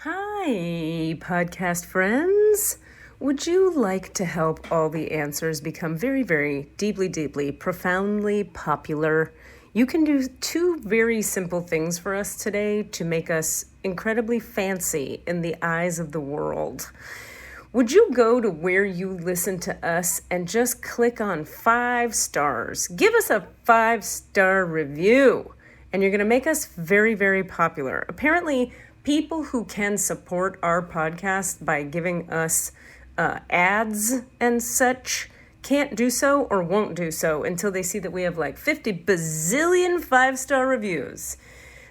Hi, podcast friends. Would you like to help all the answers become very, very deeply, profoundly popular? You can do two very simple things for us today to make us incredibly fancy in the eyes of the world. Would you go to where you listen to us and just click on 5 stars? Give us a 5-star review, and you're going to make us very, very popular. Apparently, people who can support our podcast by giving us ads and such can't do so or won't do so until they see that we have like 50 bazillion 5-star reviews.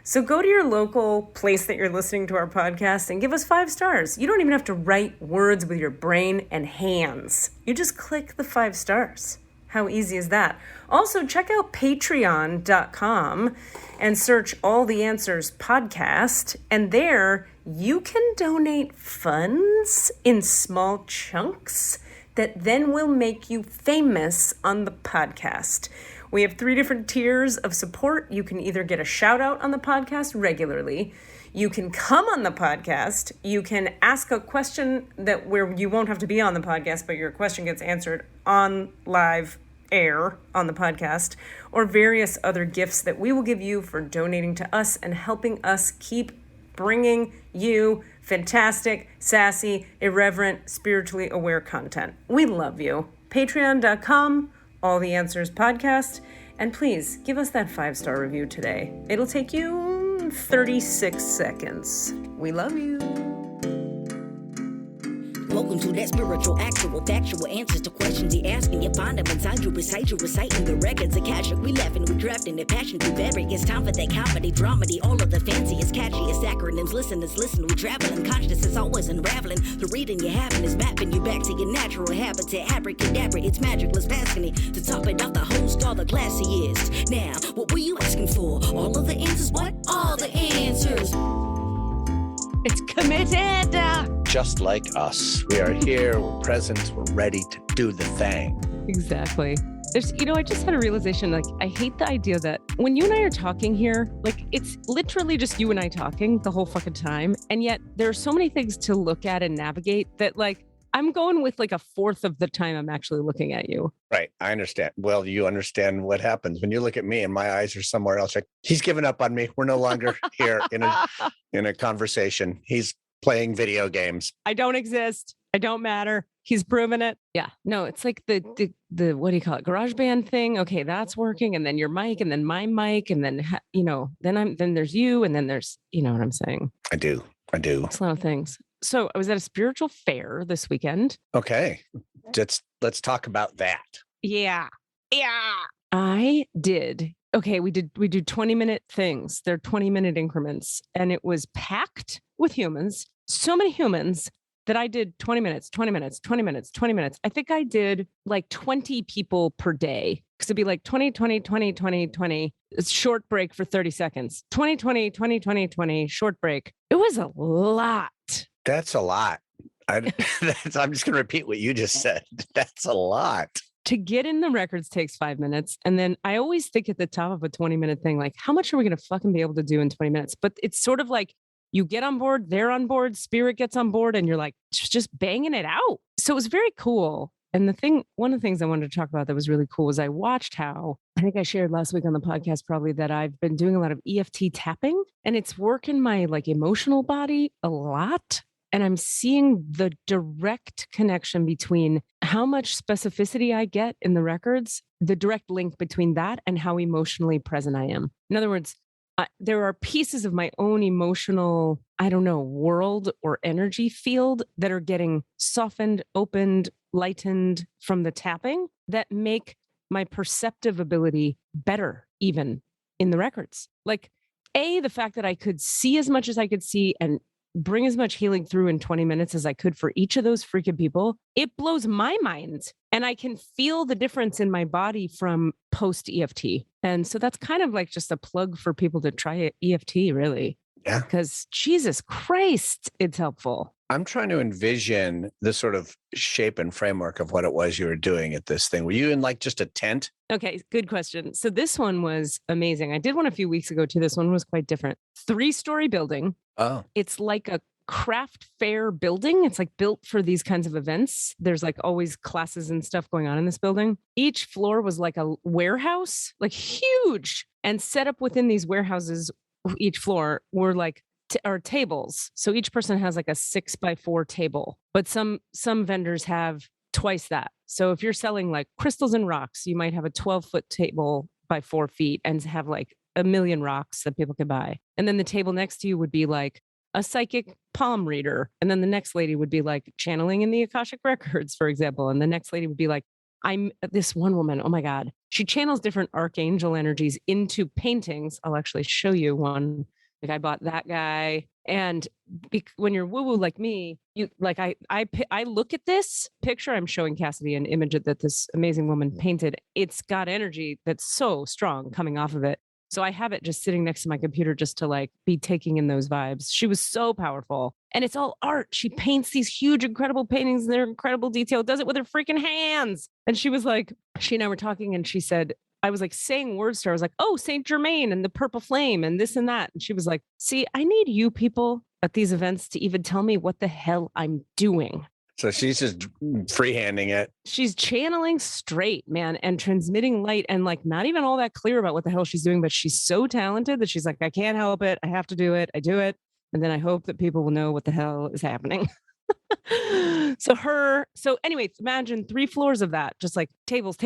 So go to your local place that you're listening to our podcast and give us 5 stars. You don't even have to write words with your brain and hands. You just click the 5 stars. How easy is that? Also, check out patreon.com and search All the Answers podcast. And there you can donate funds in small chunks that then will make you famous on the podcast. We have 3 different tiers of support. You can either get a shout out on the podcast regularly, you can come on the podcast, you can ask a question where you won't have to be on the podcast, but your question gets answered on live air on the podcast, or various other gifts that we will give you for donating to us and helping us keep bringing you fantastic, sassy, irreverent, spiritually aware content. We love you. Patreon.com, All the Answers podcast, and please give us that 5-star review today. It'll take you 36 seconds. We love you. Welcome to that spiritual, actual, factual answers to questions you're asking. You find them inside you, reciting the records. Akashic, we laughing, we drafting the passion through vary. It's time for that comedy, dramedy, all of the fanciest, catchiest acronyms. Listeners, listen, we traveling. Consciousness is always unraveling. The reading you're having is mapping you back to your natural habitat. Abracadabra, it's magicless, fascinating. To top it off, the host, all the classiest. Now, what were you asking for? All of the answers, what? All the answers. It's committed. Just like us. We are here, we're present, we're ready to do the thing. Exactly. I just had a realization, I hate the idea that when you and I are talking here, it's literally just you and I talking the whole fucking time. And yet there are so many things to look at and navigate that I'm going with a fourth of the time I'm actually looking at you. Right. I understand. Well, you understand what happens when you look at me and my eyes are somewhere else. He's given up on me. We're no longer here in a conversation. He's playing video games. I don't exist. I don't matter. He's proven it. Yeah. No, it's like the what do you call it? GarageBand thing. Okay, that's working. And then your mic, and then my mic, and then then there's you, and then there's what I'm saying. I do. It's a lot of things. So I was at a spiritual fair this weekend. Okay. Let's talk about that. Yeah. I did. Okay, we do 20-minute things. They're 20-minute increments. And it was packed with humans. So many humans that I did 20 minutes, 20 minutes, 20 minutes, 20 minutes. I think I did 20 people per day. Because it'd be 20, 20, 20, 20, 20. It's short break for 30 seconds. 20, 20, 20, 20, 20, short break. It was a lot. That's a lot. I'm just going to repeat what you just said. That's a lot. To get in the records takes 5 minutes. And then I always think at the top of a 20-minute thing, how much are we going to fucking be able to do in 20 minutes? But it's sort of you get on board, they're on board, spirit gets on board, and you're just banging it out. So it was very cool. And one of the things I wanted to talk about that was really cool was I watched how, I think I shared last week on the podcast probably, that I've been doing a lot of EFT tapping, and it's working my emotional body a lot. And I'm seeing the direct connection between how much specificity I get in the records, the direct link between that and how emotionally present I am. In other words, there are pieces of my own emotional, world or energy field that are getting softened, opened, lightened from the tapping that make my perceptive ability better even in the records. The fact that I could see as much as I could see and bring as much healing through in 20 minutes as I could for each of those freaking people, it blows my mind. And I can feel the difference in my body from post EFT. And so that's kind of just a plug for people to try EFT, really. Yeah. Because Jesus Christ, it's helpful. I'm trying to envision the sort of shape and framework of what it was you were doing at this thing. Were you in just a tent? Okay, good question. So this one was amazing. I did one a few weeks ago too. This one was quite different. 3-story building. Oh. It's like a craft fair building. It's like built for these kinds of events. There's like always classes and stuff going on in this building. Each floor was like a warehouse, like huge, and set up within these warehouses. Each floor were like are tables. So each person has like a 6x4 table, but some vendors have twice that. So if you're selling like crystals and rocks, you might have a 12-foot table by 4 feet and have like a million rocks that people can buy. And then the table next to you would be like a psychic palm reader. And then the next lady would be like channeling in the Akashic records, for example. And the next lady would be like, I'm this one woman. Oh my God. She channels different archangel energies into paintings. I'll actually show you one. Like I bought that guy. And when you're woo-woo like me, you like I look at this picture. I'm showing Cassidy an image that this amazing woman painted. It's got energy that's so strong coming off of it. So I have it just sitting next to my computer just to like be taking in those vibes. She was so powerful. And it's all art. She paints these huge, incredible paintings. They're incredible detail. Does it with her freaking hands. And she was like, she and I were talking and she said, I was like saying words to her. I was like, oh, Saint Germain and the purple flame and this and that. And she was like, see, I need you people at these events to even tell me what the hell I'm doing. So she's just freehanding it. She's channeling straight, man, and transmitting light and like not even all that clear about what the hell she's doing, but she's so talented that she's like, I can't help it. I have to do it. I do it. And then I hope that people will know what the hell is happening. So anyways, imagine 3 floors of that, just like tables.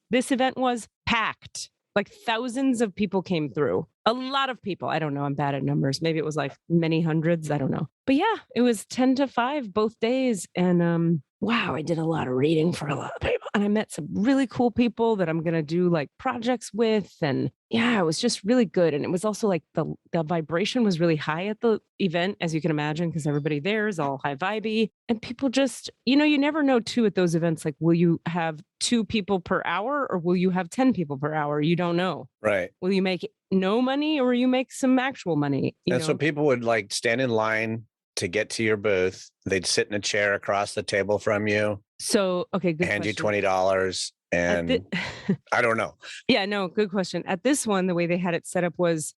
This event was packed. Like thousands of people came through. A lot of people. I don't know. I'm bad at numbers. Maybe it was like many hundreds. I don't know. But yeah, it was 10 to 5 both days. And wow, I did a lot of reading for a lot of people. And I met some really cool people that I'm going to do like projects with. And yeah, it was just really good. And it was also like the vibration was really high at the event, as you can imagine, because everybody there is all high vibey. And people just, you never know too at those events, like, will you have 2 people per hour or will you have 10 people per hour? You don't know. Right. Will you make no money or you make some actual money? And so people would like stand in line to get to your booth. They'd sit in a chair across the table from you. So, okay, good hand question. you $20 and I don't know. Yeah, no, good question. At this one, the way they had it set up was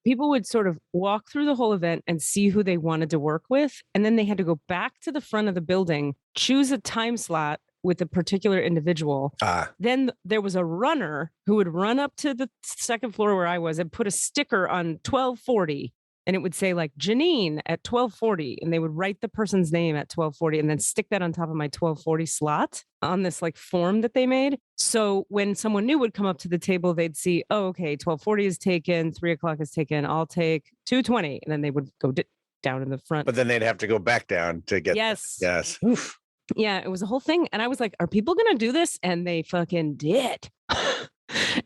people would sort of walk through the whole event and see who they wanted to work with. And then they had to go back to the front of the building, choose a time slot with a particular individual. Then there was a runner who would run up to the second floor where I was and put a sticker on 1240. And it would say like Janine at 1240. And they would write the person's name at 1240 and then stick that on top of my 1240 slot on this like form that they made. So when someone new would come up to the table, they'd see, oh, okay, 1240 is taken, 3:00 is taken. I'll take 2:20. And then they would go down in the front. But then they'd have to go back down to get. Yes. Yes. Oof. Yeah, it was a whole thing. And I was like, are people going to do this? And they fucking did.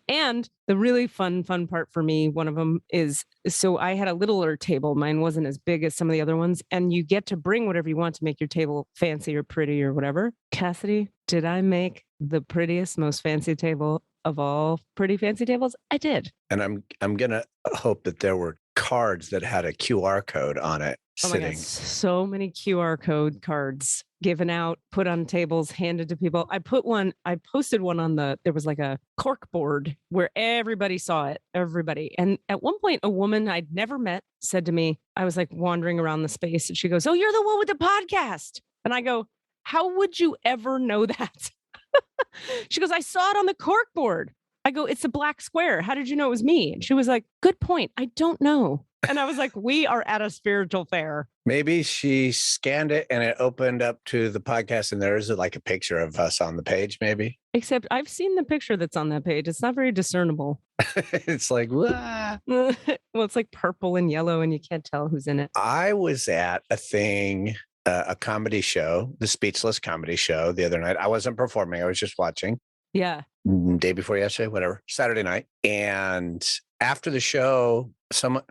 And the really fun part for me, one of them is, so I had a littler table. Mine wasn't as big as some of the other ones. And you get to bring whatever you want to make your table fancy or pretty or whatever. Cassidy, did I make the prettiest, most fancy table of all pretty fancy tables? I did. And I'm going to hope that there were cards that had a QR code on it sitting. Oh my God, so many QR code cards given out, put on tables, handed to people. I posted one on there was like a cork board where everybody saw it, everybody. And at one point, a woman I'd never met said to me, I was like wandering around the space and she goes, oh, you're the one with the podcast. And I go, how would you ever know that? She goes, I saw it on the cork board. I go, it's a black square. How did you know it was me? And she was like, good point. I don't know. And I was like, we are at a spiritual fair. Maybe she scanned it and it opened up to the podcast and there's like a picture of us on the page, maybe. Except I've seen the picture that's on that page. It's not very discernible. It's like, wah. Well, it's like purple and yellow and you can't tell who's in it. I was at a thing, a comedy show, the Speechless comedy show the other night. I wasn't performing. I was just watching. Yeah. Day before yesterday, whatever, Saturday night. And after the show, someone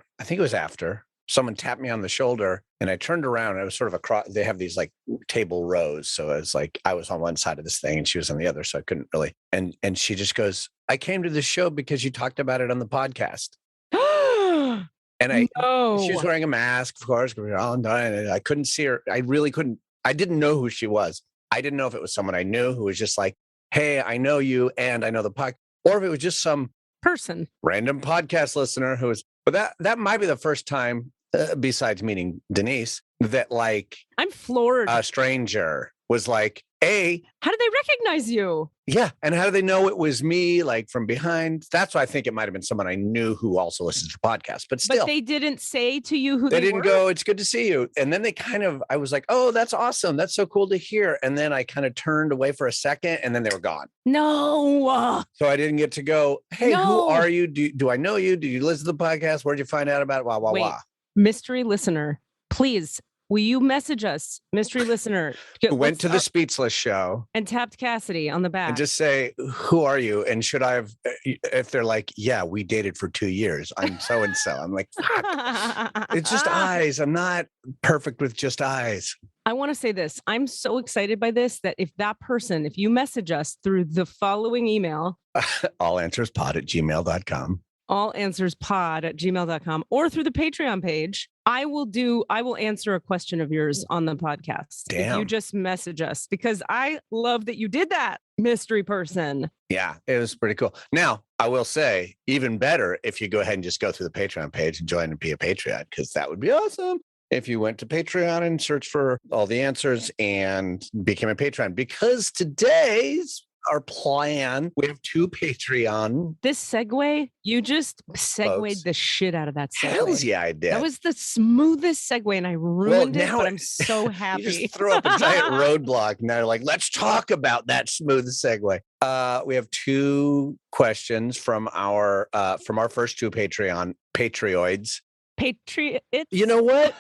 tapped me on the shoulder and I turned around and it was sort of across, they have these like table rows. So it was like, I was on one side of this thing and she was on the other. So I couldn't really, and she just goes, I came to the show because you talked about it on the podcast. And she was wearing a mask, of course, we were all done. And I couldn't see her. I didn't know who she was. I didn't know if it was someone I knew who was just like, hey, I know you and I know the podcast, or if it was just some person, random podcast listener who was, but that might be the first time besides meeting Denise, that like I'm floored. a stranger was like, How did they recognize you? yeah. And how do they know it was me, like from behind? That's why I think it might have been someone I knew who also listens to the podcast, but still. But they didn't say to you who They they didn't were? go, it's good to see you. And then they I was like, oh, that's awesome. That's so cool to hear. And then I kind of turned away for a second and then they were gone. No. So I didn't get to go, hey, who No. are you? Do I know you? Do you listen to the podcast? Where'd you find out about it? Wah, wah, Wait. wah. Mystery listener, please, will you message us, mystery listener? Who went to the Speechless show and tapped Cassidy on the back. and just say, who are you? And should I have, if they're like, yeah, we dated for 2 years. I'm so-and-so. I'm like, fuck. It's just eyes. I'm not perfect with just eyes. I want to say this. I'm so excited by this that if you message us through the following email, allanswerspod@gmail.com. allanswerspod@gmail.com or through the Patreon page, I will answer a question of yours on the podcast. Damn. If you just message us, because I love that you did that, mystery person. Yeah, it was pretty cool. Now, I will say, even better if you go ahead and just go through the Patreon page and join and be a Patreon, because that would be awesome. If you went to Patreon and searched for all the answers and became a Patreon, because today's our plan, we have 2 Patreon. This segue, you just segued Folks. the shit out of that segue. Hells yeah, I did. That was the smoothest segue, and I ruined it, now but I'm so happy. You just threw up a giant roadblock. Now you're like, let's talk about that smooth segue. We have 2 questions from our first 2 Patrioids. Patriots. You know what?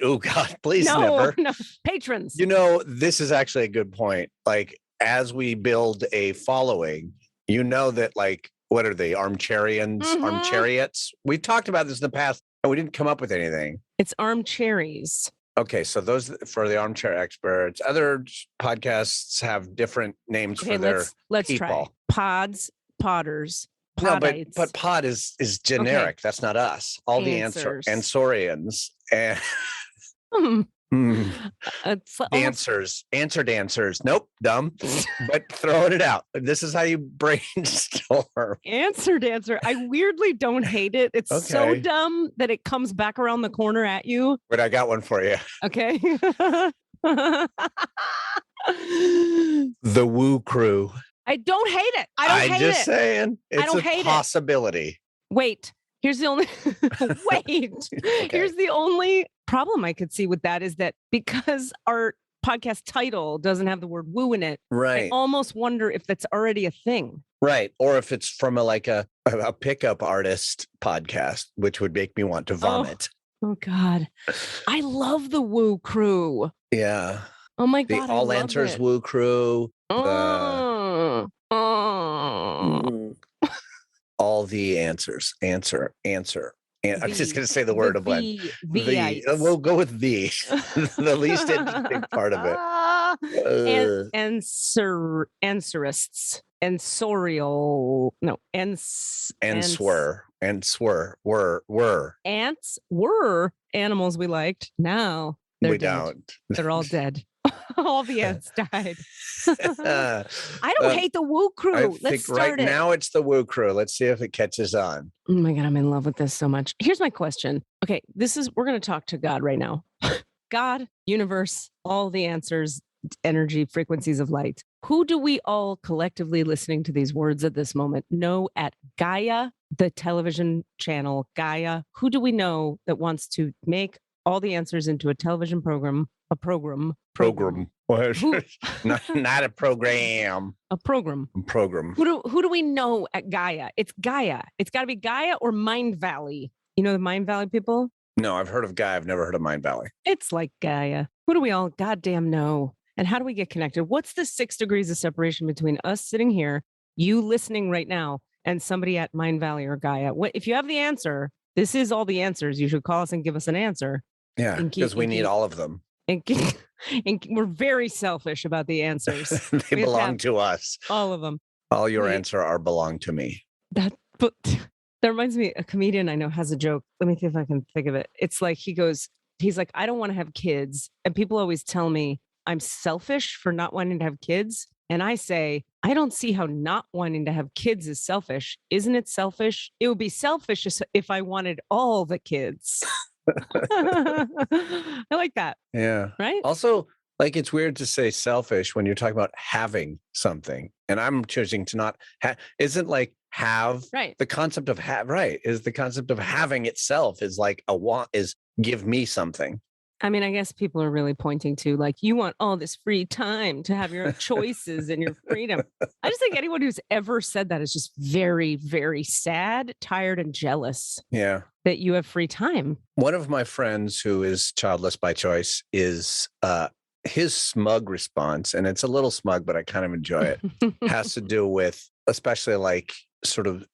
Oh God, please never. No, patrons. You know, this is actually a good point. Like, as we build a following, you know that, like, what are they? Armchairians, armchariots. We talked about this in the past and we didn't come up with anything. It's armcherries. Okay, so those for the armchair experts. Other podcasts have different names for their let's people. try pods, potters. No, Podites. but pod is generic. Okay. That's not us. All Answers. the ansorians and answer dancers. Nope, dumb. But throwing it out. This is how you brainstorm. Answer dancer. I weirdly don't hate it. It's so dumb that it comes back around the corner at you. But I got one for you. Okay. The Woo Croo. I don't hate it. I'm just saying. It's a possibility. Wait, here's the only Here's the only problem I could see with that is that because our podcast title doesn't have the word woo in it, right? I almost wonder if that's already a thing. Right. Or if it's from a pickup artist podcast, which would make me want to vomit. Oh God. I love the Woo Croo. Yeah. Oh my God. The All Answers Woo Croo. All the answers. Answer. I'm just going to say the word of one. We'll go with the least interesting part of it. Answerists. Ansorial. No. Ants were animals we liked. Now we don't. They're all dead. All the ants died. I don't hate the Woo Croo. Let's start it. Now it's the Woo Croo. Let's see if it catches on. Oh my God, I'm in love with this so much. Here's my question. Okay, we're going to talk to God right now. God, universe, all the answers, energy, frequencies of light. Who do we all collectively listening to these words at this moment know at Gaia, the television channel Gaia? Who do we know that wants to make all the answers into a television program? A program. Not a program. A program. Who do we know at Gaia? It's Gaia. It's got to be Gaia or Mind Valley. You know the Mind Valley people? No, I've heard of Gaia. I've never heard of Mind Valley. It's like Gaia. Who do we all goddamn know? And how do we get connected? What's the 6 degrees of separation between us sitting here, you listening right now, and somebody at Mind Valley or Gaia? If you have the answer, this is all the answers. You should call us and give us an answer. Yeah, because we need all of them. And we're very selfish about the answers. They belong to us. All of them. All your answer are belong to me. That reminds me, a comedian I know has a joke. Let me see if I can think of it. It's like he's like, I don't want to have kids. And people always tell me I'm selfish for not wanting to have kids. And I say, I don't see how not wanting to have kids is selfish. Isn't it selfish? It would be selfish if I wanted all the kids. I like that. Yeah. Right? Also, like it's weird to say selfish when you're talking about having something, and I'm choosing to not have. Isn't like have Right. the concept of have right is the concept of having itself is like a want is give me something. I mean, I guess people are really pointing to like, you want all this free time to have your choices and your freedom. I just think anyone who's ever said that is just very, very sad, tired, and jealous Yeah. that you have free time. One of my friends who is childless by choice is his smug response, and it's a little smug, but I kind of enjoy it, has to do with especially like sort of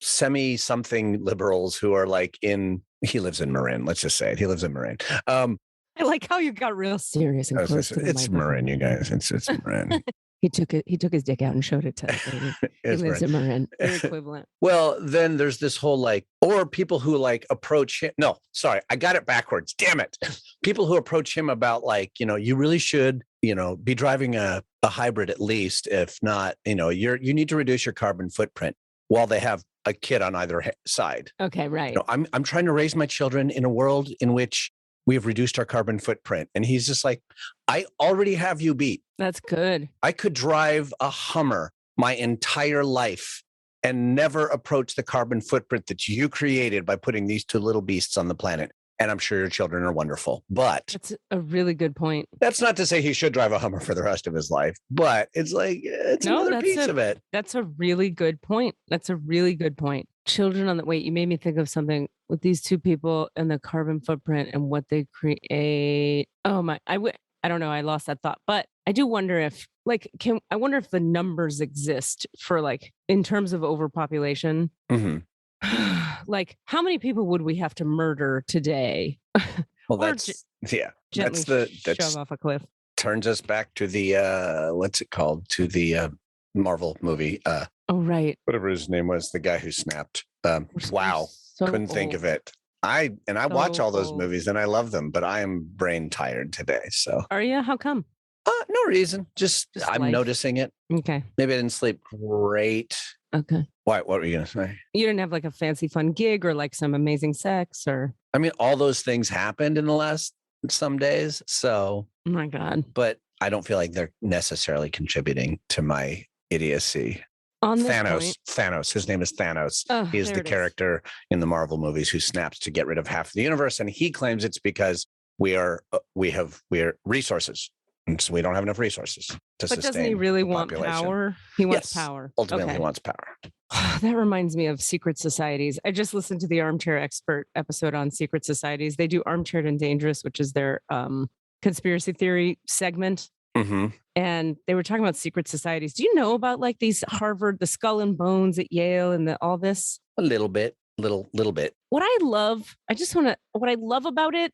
semi something liberals who are like he lives in Marin. Let's just say it. He lives in Marin. I like how you got real serious and close to the It's microphone. Marin, you guys. It's Marin. He took his dick out and showed it to everybody. He It's lives Marin. in Marin. They're equivalent. Well, then there's this whole like, or people who like approach him. No, sorry, I got it backwards. Damn it. People who approach him about like, you really should, be driving a hybrid at least. If not, you need to reduce your carbon footprint while they have a kid on either side. Okay, right. I'm trying to raise my children in a world in which we have reduced our carbon footprint. And he's just like, I already have you beat. That's good. I could drive a Hummer my entire life and never approach the carbon footprint that you created by putting these two little beasts on the planet. And I'm sure your children are wonderful. But That's a really good point. that's not to say he should drive a Hummer for the rest of his life. But it's like, it's another piece of it. That's a really good point. That's a really good point. Children on the wait, you made me think of something with these two people and the carbon footprint and what they create. Oh my, I don't know. I lost that thought, but I do wonder if I wonder if the numbers exist for like, in terms of overpopulation, Mhm. like how many people would we have to murder today? Well, Or that's, yeah, Gently shove off a cliff. turns us back to the, what's it called? To the Marvel movie. Oh, right. Whatever his name was, the guy who snapped. Wow. So Couldn't think of old. it. I watch So all those old. movies and I love them, but I am brain tired today. So Are you? How come? no reason. Just Just I'm life. noticing it. Okay. Maybe I didn't sleep great. Okay. What were you gonna say? You didn't have like a fancy fun gig or like some amazing sex or, I mean, all those things happened in the last some days. So, oh my God. but I don't feel like they're necessarily contributing to my idiocy. On this Thanos. point, Thanos. His name is Thanos. oh, He is there the it is. character in the Marvel movies who snaps to get rid of half the universe, and he claims it's because we are resources, and so we don't have enough resources to But sustain. doesn't he really the want population. power? He wants Yes. power. Ultimately, Okay. he wants power. That reminds me of secret societies. I just listened to the Armchair Expert episode on secret societies. They do Armchair and Dangerous, which is their conspiracy theory segment. Mm-hmm. And they were talking about secret societies. Do you know about like these Harvard, the Skull and Bones at Yale and all this? A little bit, little bit. What I love about it,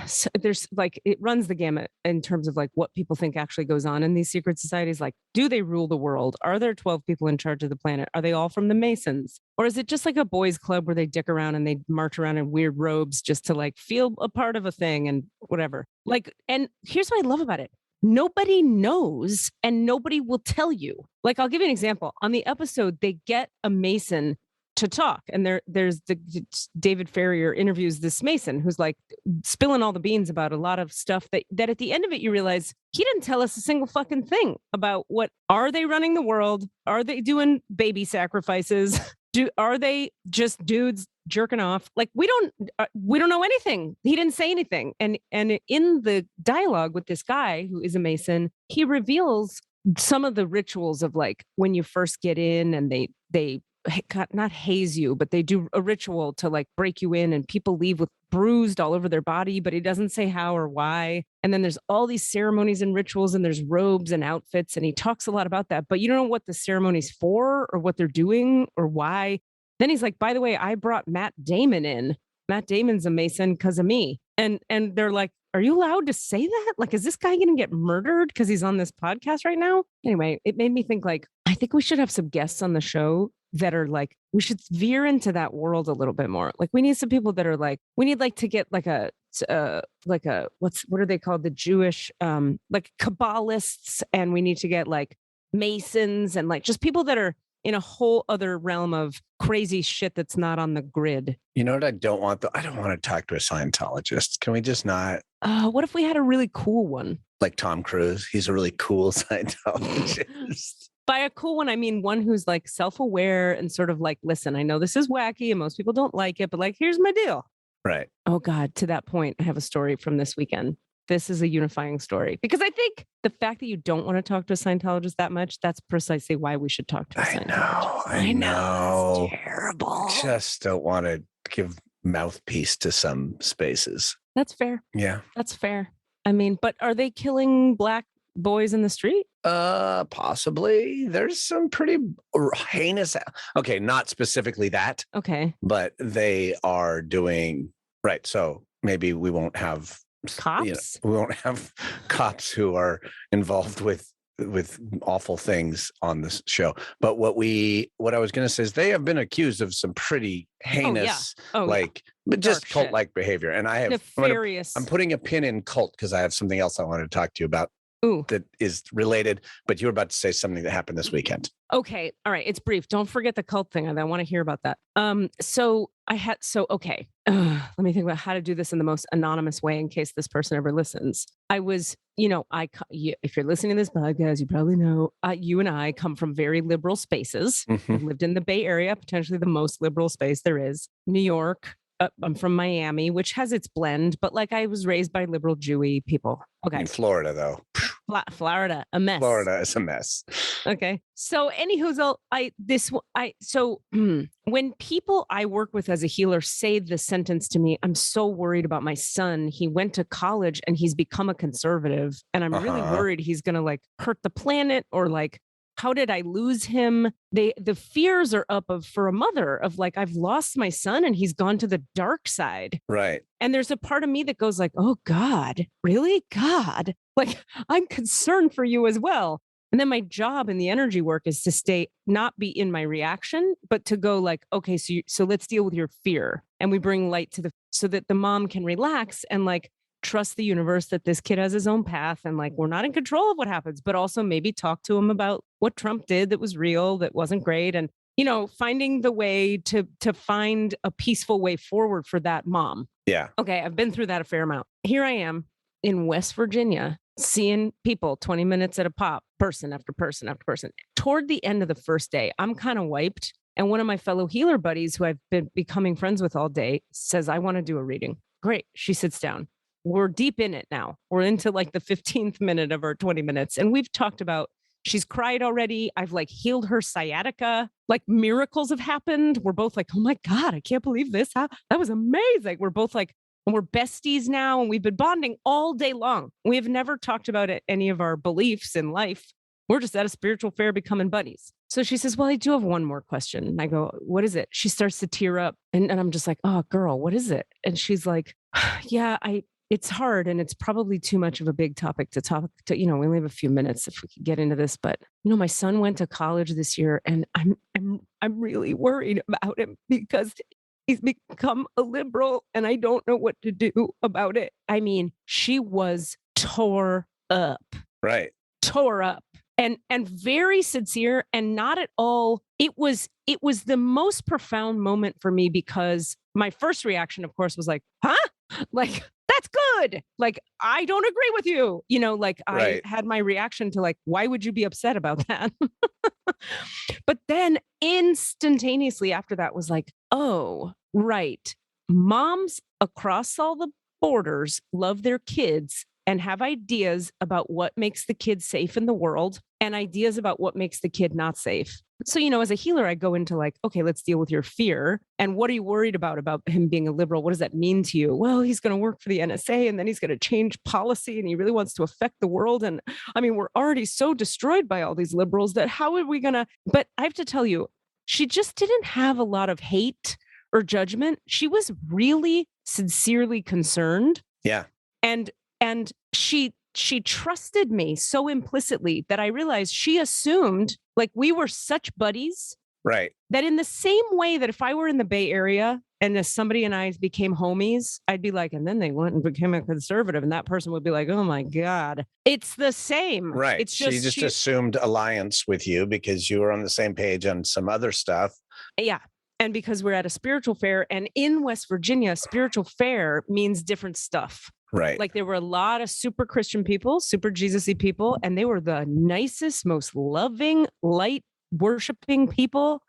so there's like, it runs the gamut in terms of like what people think actually goes on in these secret societies. Like, do they rule the world? Are there 12 people in charge of the planet? Are they all from the Masons? Or is it just like a boys club where they dick around and they march around in weird robes just to like feel a part of a thing and whatever? Like, and here's what I love about it. Nobody knows and nobody will tell you. Like, I'll give you an example. On the episode, they get a Mason to talk. And there's David Ferrier interviews this Mason who's like spilling all the beans about a lot of stuff that at the end of it, you realize he didn't tell us a single fucking thing about are they running the world? Are they doing baby sacrifices? Are they just dudes jerking off? Like, we don't know anything. He didn't say anything. And in the dialogue with this guy who is a Mason, he reveals some of the rituals of like when you first get in and they not haze you, but they do a ritual to like break you in and people leave with bruised all over their body, but he doesn't say how or why. And then there's all these ceremonies and rituals and there's robes and outfits. And he talks a lot about that, but you don't know what the ceremony's for or what they're doing or why. Then he's like, by the way, I brought Matt Damon in. Matt Damon's a Mason because of me. And they're like, are you allowed to say that? Like, is this guy going to get murdered because he's on this podcast right now? Anyway, it made me think like, I think we should have some guests on the show that are like, we should veer into that world a little bit more. Like, we need some people that are like, we need like to get like a what are they called? The Jewish, like Kabbalists. And we need to get like Masons and like just people that are in a whole other realm of crazy shit that's not on the grid. You know what I don't want though? I don't want to talk to a Scientologist. Can we just not? What if we had a really cool one? Like Tom Cruise. He's a really cool Scientologist. By a cool one, I mean one who's like self-aware and sort of like, listen, I know this is wacky and most people don't like it, but like, here's my deal. Right. Oh God, to that point, I have a story from this weekend. This is a unifying story because I think the fact that you don't want to talk to a Scientologist that much, that's precisely why we should talk to a Scientologist. I know. It's terrible. Just don't want to give mouthpiece to some spaces. That's fair. Yeah. That's fair. I mean, but are they killing Black boys in the street? Possibly. There's some pretty heinous. Okay, not specifically that. Okay. But they are doing right. So maybe we won't have cops. We won't have cops who are involved with awful things on this show. But what I was going to say is they have been accused of some pretty heinous, but just cult-like behavior. And I have nefarious. I'm putting a pin in cult because I have something else I wanted to talk to you about. Ooh. That is related, but you were about to say something that happened this weekend. Okay. All right. It's brief. Don't forget the cult thing. I want to hear about that. Okay. Let me think about how to do this in the most anonymous way in case this person ever listens. I was, if you're listening to this podcast, you probably know you and I come from very liberal spaces. Mm-hmm. I've lived in the Bay Area, potentially the most liberal space there is. New York. I'm from Miami, which has its blend, but like I was raised by liberal Jewy people. Okay. In Florida, though. Florida, a mess. Florida is a mess. Okay. So anywho, when people I work with as a healer say the sentence to me, I'm so worried about my son. He went to college and he's become a conservative. And I'm really worried he's going to like hurt the planet or like, how did I lose him? The fears are up for a mother of like, I've lost my son and he's gone to the dark side. Right. And there's a part of me that goes like, oh God, really? God, like I'm concerned for you as well. And then my job in the energy work is to not be in my reaction, but to go like, okay, so let's deal with your fear. And we bring light so that the mom can relax and like, trust the universe that this kid has his own path and like we're not in control of what happens, but also maybe talk to him about what Trump did that was real, that wasn't great. And, finding the way to find a peaceful way forward for that mom. Yeah. Okay. I've been through that a fair amount. Here I am in West Virginia, seeing people 20 minutes at a pop, person after person after person. Toward the end of the first day, I'm kind of wiped. And one of my fellow healer buddies who I've been becoming friends with all day says, I want to do a reading. Great. She sits down. We're deep in it now. We're into like the 15th minute of our 20 minutes. And we've talked about, she's cried already. I've like healed her sciatica. Like miracles have happened. We're both like, oh my God, I can't believe this. That was amazing. We're both like, and we're besties now. And we've been bonding all day long. We have never talked about any of our beliefs in life. We're just at a spiritual fair becoming buddies. So she says, well, I do have one more question. And I go, what is it? She starts to tear up. And I'm just like, oh, girl, what is it? And she's like, yeah, it's hard and it's probably too much of a big topic to talk to, we only have a few minutes if we could get into this, but my son went to college this year and I'm really worried about him because he's become a liberal and I don't know what to do about it. I mean, she was tore up. Right. Tore up. And very sincere and not at all. It was the most profound moment for me because my first reaction, of course, was like, huh? Like, that's good. Like, I don't agree with you. I had my reaction to like, why would you be upset about that? But then instantaneously after that was like, oh, right. Moms across all the borders love their kids and have ideas about what makes the kid safe in the world and ideas about what makes the kid not safe. So, as a healer, I go into like, okay, let's deal with your fear. And what are you worried about him being a liberal? What does that mean to you? Well, he's going to work for the NSA and then he's going to change policy and he really wants to affect the world. And I mean, we're already so destroyed by all these liberals that how are we going to, but I have to tell you, she just didn't have a lot of hate or judgment. She was really sincerely concerned. Yeah. And she trusted me so implicitly that I realized she assumed like we were such buddies. Right. That in the same way that if I were in the Bay Area and if somebody and I became homies, I'd be like, and then they went and became a conservative, and that person would be like, oh my God, it's the same. Right. It's She just assumed alliance with you because you were on the same page on some other stuff. Yeah. And because we're at a spiritual fair, and in West Virginia, spiritual fair means different stuff. Right. Like there were a lot of super Christian people, super Jesus-y people, and they were the nicest, most loving, light worshiping people.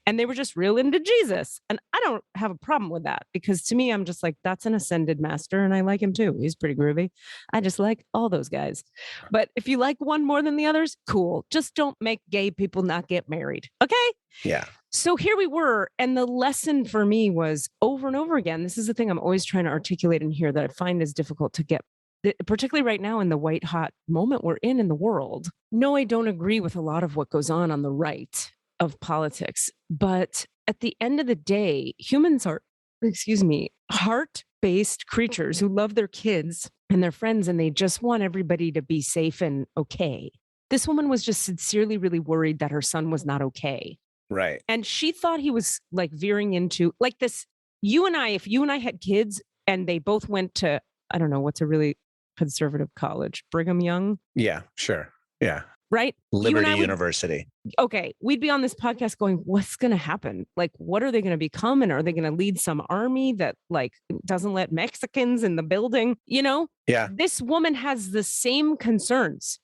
And they were just real into Jesus. And I don't have a problem with that, because to me, I'm just like, that's an ascended master. And I like him too. He's pretty groovy. I just like all those guys. But if you like one more than the others, cool. Just don't make gay people not get married. Okay. Yeah. So here we were. And the lesson for me was over and over again. This is the thing I'm always trying to articulate in here that I find is difficult to get, particularly right now in the white hot moment we're in the world. No, I don't agree with a lot of what goes on the right of politics. But at the end of the day, humans are, heart-based creatures who love their kids and their friends, and they just want everybody to be safe and okay. This woman was just sincerely really worried that her son was not okay. Right. And she thought he was like veering into like this. If you and I had kids and they both went to, I don't know, what's a really conservative college, Brigham Young. Yeah, sure. Yeah. Right. Liberty University. Okay. We'd be on this podcast going, what's going to happen? Like, what are they going to become? And are they going to lead some army that like doesn't let Mexicans in the building? You know? Yeah. This woman has the same concerns,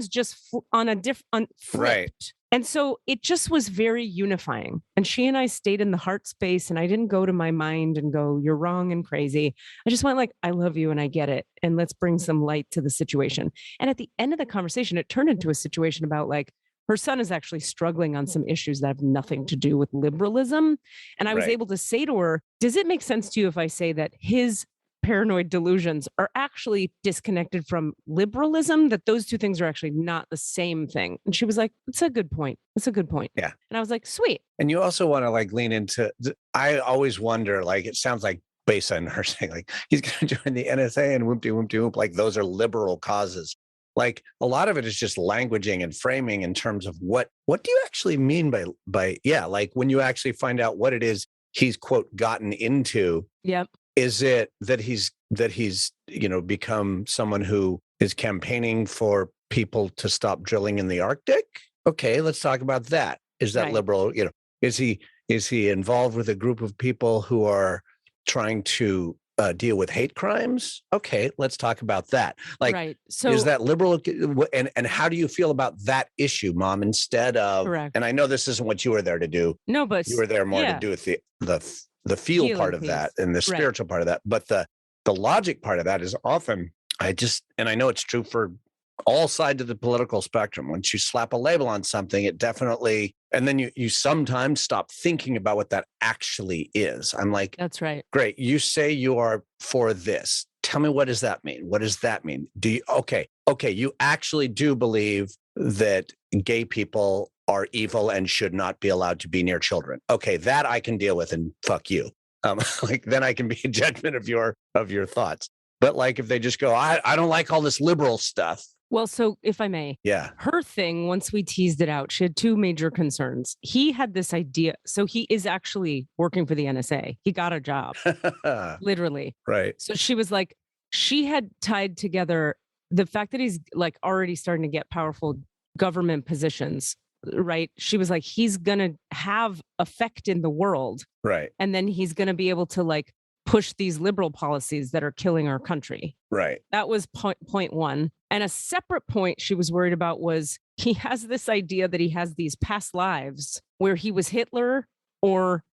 just on a different flipped. Right. And so it just was very unifying. And she and I stayed in the heart space, and I didn't go to my mind and go, you're wrong and crazy. I just went like, I love you and I get it. And let's bring some light to the situation. And at the end of the conversation, it turned into a situation about like, her son is actually struggling on some issues that have nothing to do with liberalism. And I was able to say to her, does it make sense to you if I say that his paranoid delusions are actually disconnected from liberalism, that those two things are actually not the same thing? And she was like, it's a good point. It's a good point. Yeah. And I was like, sweet. And you also want to like lean into, I always wonder, like, it sounds like based on her saying like, he's going to join the NSA and whoop-de-whoop-de-whoop, like those are liberal causes. Like a lot of it is just languaging and framing in terms of what do you actually mean by like when you actually find out what it is he's quote gotten into. Yep. Is it that he's become someone who is campaigning for people to stop drilling in the Arctic? Okay, let's talk about that. Is that liberal? Is he involved with a group of people who are trying to deal with hate crimes? Okay, let's talk about that. Like, so is that liberal? And how do you feel about that issue, Mom? Instead of, and I know this isn't what you were there to do. No, but you were there more to do with the feel part of that and the spiritual part of that. But the logic part of that is often, and I know it's true for all sides of the political spectrum. Once you slap a label on something, it definitely, and then you sometimes stop thinking about what that actually is. I'm like, that's right. Great. You say you are for this. Tell me, what does that mean? What does that mean? Do you, okay. You actually do believe that gay people are evil and should not be allowed to be near children. Okay, that I can deal with, and fuck you. Like then I can be in judgment of your thoughts. But like if they just go, I don't like all this liberal stuff. Well, so if I may, her thing, once we teased it out, she had two major concerns. He had this idea. So he is actually working for the NSA. He got a job, literally. Right. So she was like, she had tied together the fact that he's like already starting to get powerful government positions. Right. She was like, he's going to have effect in the world. Right. And then he's going to be able to like push these liberal policies that are killing our country. Right. That was point one. And a separate point she was worried about was he has this idea that he has these past lives where he was Hitler or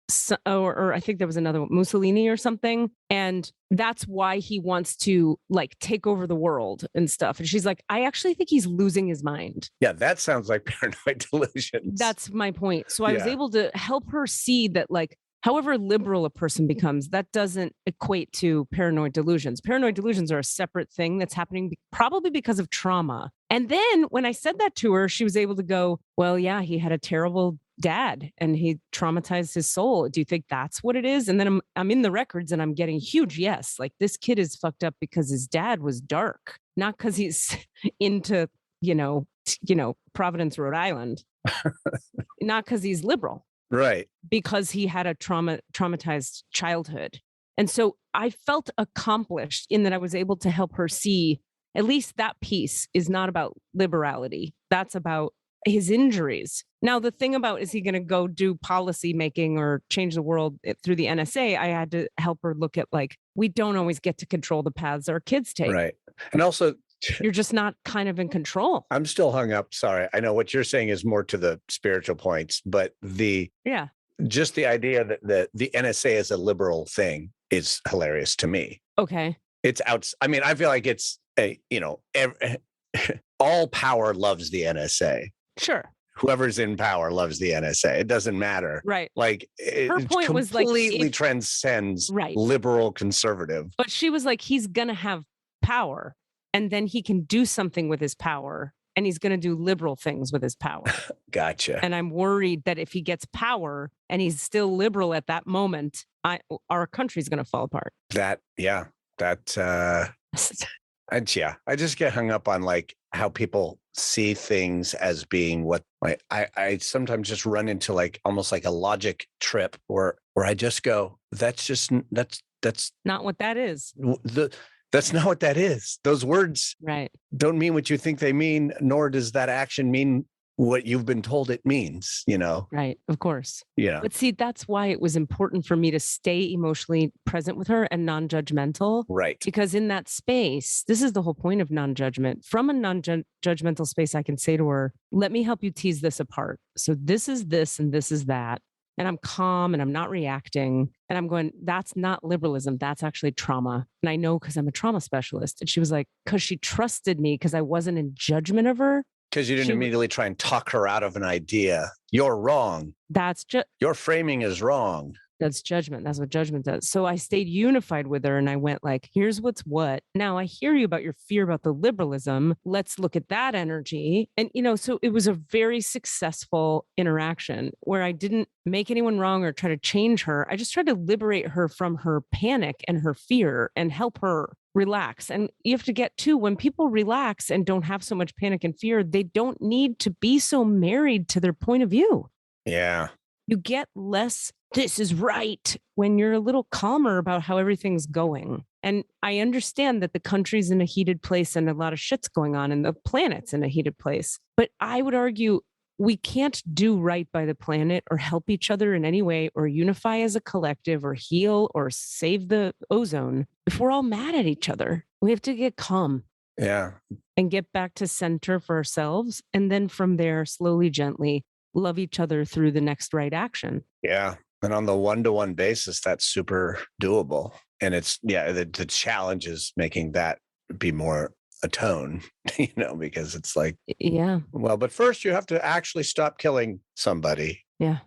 I think there was another one, Mussolini or something. And that's why he wants to like take over the world and stuff. And she's like, I actually think he's losing his mind. Yeah, that sounds like paranoid delusions. That's my point. So I was able to help her see that like, however liberal a person becomes, that doesn't equate to paranoid delusions. Paranoid delusions are a separate thing that's happening probably because of trauma. And then when I said that to her, she was able to go, well, yeah, he had a terrible dad and he traumatized his soul. Do you think that's what it is? And then I'm in the records and I'm getting huge yes. Like this kid is fucked up because his dad was dark, not because he's into, Providence, Rhode Island, not because he's liberal. Right. because he had a traumatized childhood. And so I felt accomplished in that I was able to help her see at least that piece is not about liberality. That's about his injuries. Now, the thing about, is he going to go do policy making or change the world through the NSA? I had to help her look at, like, we don't always get to control the paths our kids take. Right. And also, you're just not kind of in control. I'm still hung up. Sorry. I know what you're saying is more to the spiritual points, but just the idea that the NSA is a liberal thing is hilarious to me. Okay. It's out. I mean, I feel like it's all power loves the NSA. Sure. Whoever's in power loves the NSA. It doesn't matter. Right. Like, her point was like, completely transcends liberal conservative. But she was like, he's going to have power and then he can do something with his power and he's going to do liberal things with his power. Gotcha. And I'm worried that if he gets power and he's still liberal at that moment, our country's going to fall apart. I just get hung up on like how people see things as being what, like, I sometimes just run into like almost like a logic trip where I just go, that's not what that is. That's not what that is. Those words don't mean what you think they mean, nor does that action mean what you've been told it means, Right. Of course. Yeah. But see, that's why it was important for me to stay emotionally present with her and non-judgmental. Right. Because in that space, this is the whole point of non-judgment. From a non-judgmental space, I can say to her, let me help you tease this apart. So this is this and this is that. And I'm calm and I'm not reacting. And I'm going, that's not liberalism. That's actually trauma. And I know because I'm a trauma specialist. And she was like, because she trusted me because I wasn't in judgment of her. Because you didn't immediately try and talk her out of an idea. You're wrong. That's just your framing is wrong. That's judgment. That's what judgment does. So I stayed unified with her and I went like, here's what's what. Now I hear you about your fear about the liberalism. Let's look at that energy. And, so it was a very successful interaction where I didn't make anyone wrong or try to change her. I just tried to liberate her from her panic and her fear and help her relax. And you have to get to, when people relax and don't have so much panic and fear, they don't need to be so married to their point of view. Yeah. You get less, this is right, when you're a little calmer about how everything's going. And I understand that the country's in a heated place and a lot of shit's going on and the planet's in a heated place. But I would argue we can't do right by the planet or help each other in any way or unify as a collective or heal or save the ozone if we're all mad at each other. We have to get calm. Yeah. And get back to center for ourselves. And then from there, slowly, gently, love each other through the next right action. Yeah. And on the one-to-one basis, that's super doable. And it's, the challenge is making that be more atone, because it's like, well, but first you have to actually stop killing somebody. Yeah.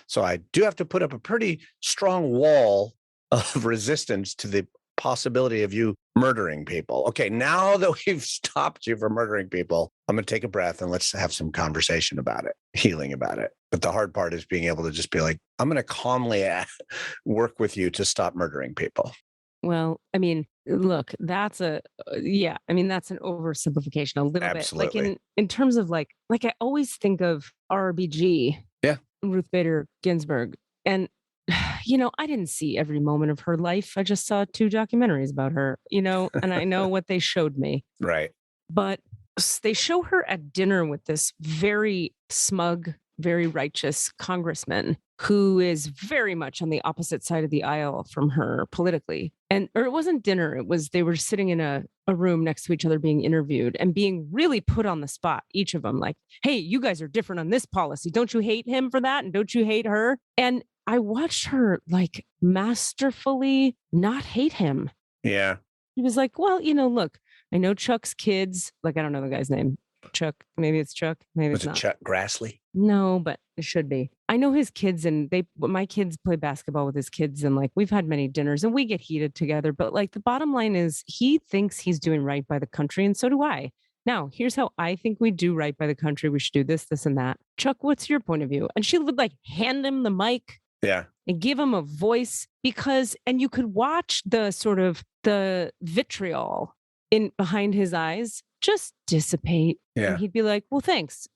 So I do have to put up a pretty strong wall of resistance to the possibility of you murdering people. Okay, now that we've stopped you from murdering people, I'm going to take a breath and let's have some conversation about it, healing about it. But the hard part is being able to just be like, I'm going to calmly work with you to stop murdering people. Well, I mean, look, that's that's an oversimplification a little Absolutely. bit. Like in terms of like I always think of RBG. Yeah. Ruth Bader Ginsburg. And I didn't see every moment of her life. I just saw 2 documentaries about her, and I know what they showed me. Right. But they show her at dinner with this very smug, very righteous congressman who is very much on the opposite side of the aisle from her politically. Or it wasn't dinner. They were sitting in a room next to each other being interviewed and being really put on the spot. Each of them like, hey, you guys are different on this policy. Don't you hate him for that? And don't you hate her? And I watched her like masterfully not hate him. Yeah. He was like, well, look, I know Chuck's kids. Like, I don't know the guy's name. Chuck. Maybe it's Chuck. Maybe it's not. Was it Chuck Grassley? No, but it should be. I know his kids and my kids play basketball with his kids. And like, we've had many dinners and we get heated together. But like the bottom line is he thinks he's doing right by the country. And so do I. Now, here's how I think we do right by the country. We should do this, this, and that. Chuck, what's your point of view? And she would like hand him the mic. Yeah. And give him a voice and you could watch the sort of the vitriol in behind his eyes just dissipate. Yeah. And he'd be like, well, thanks.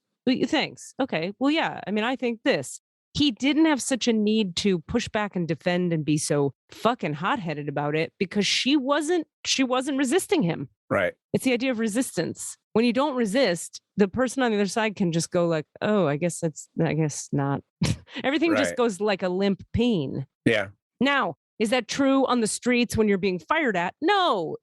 Thanks. Okay. Well, yeah. I mean, I think this. he didn't have such a need to push back and defend and be so fucking hot-headed about it because she wasn't resisting him. Right. It's the idea of resistance. When you don't resist, the person on the other side can just go like, oh, I guess not. Everything just Right. goes like a limp pain. Yeah. Now, is that true on the streets when you're being fired at? No,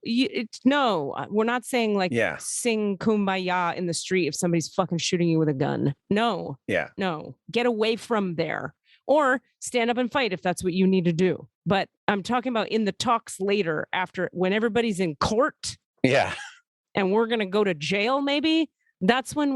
no. We're not saying like sing kumbaya in the street if somebody's fucking shooting you with a gun. No. Yeah. No. Get away from there. Or stand up and fight if that's what you need to do. But I'm talking about in the talks later, after when everybody's in court. Yeah. And we're going to go to jail, maybe. That's when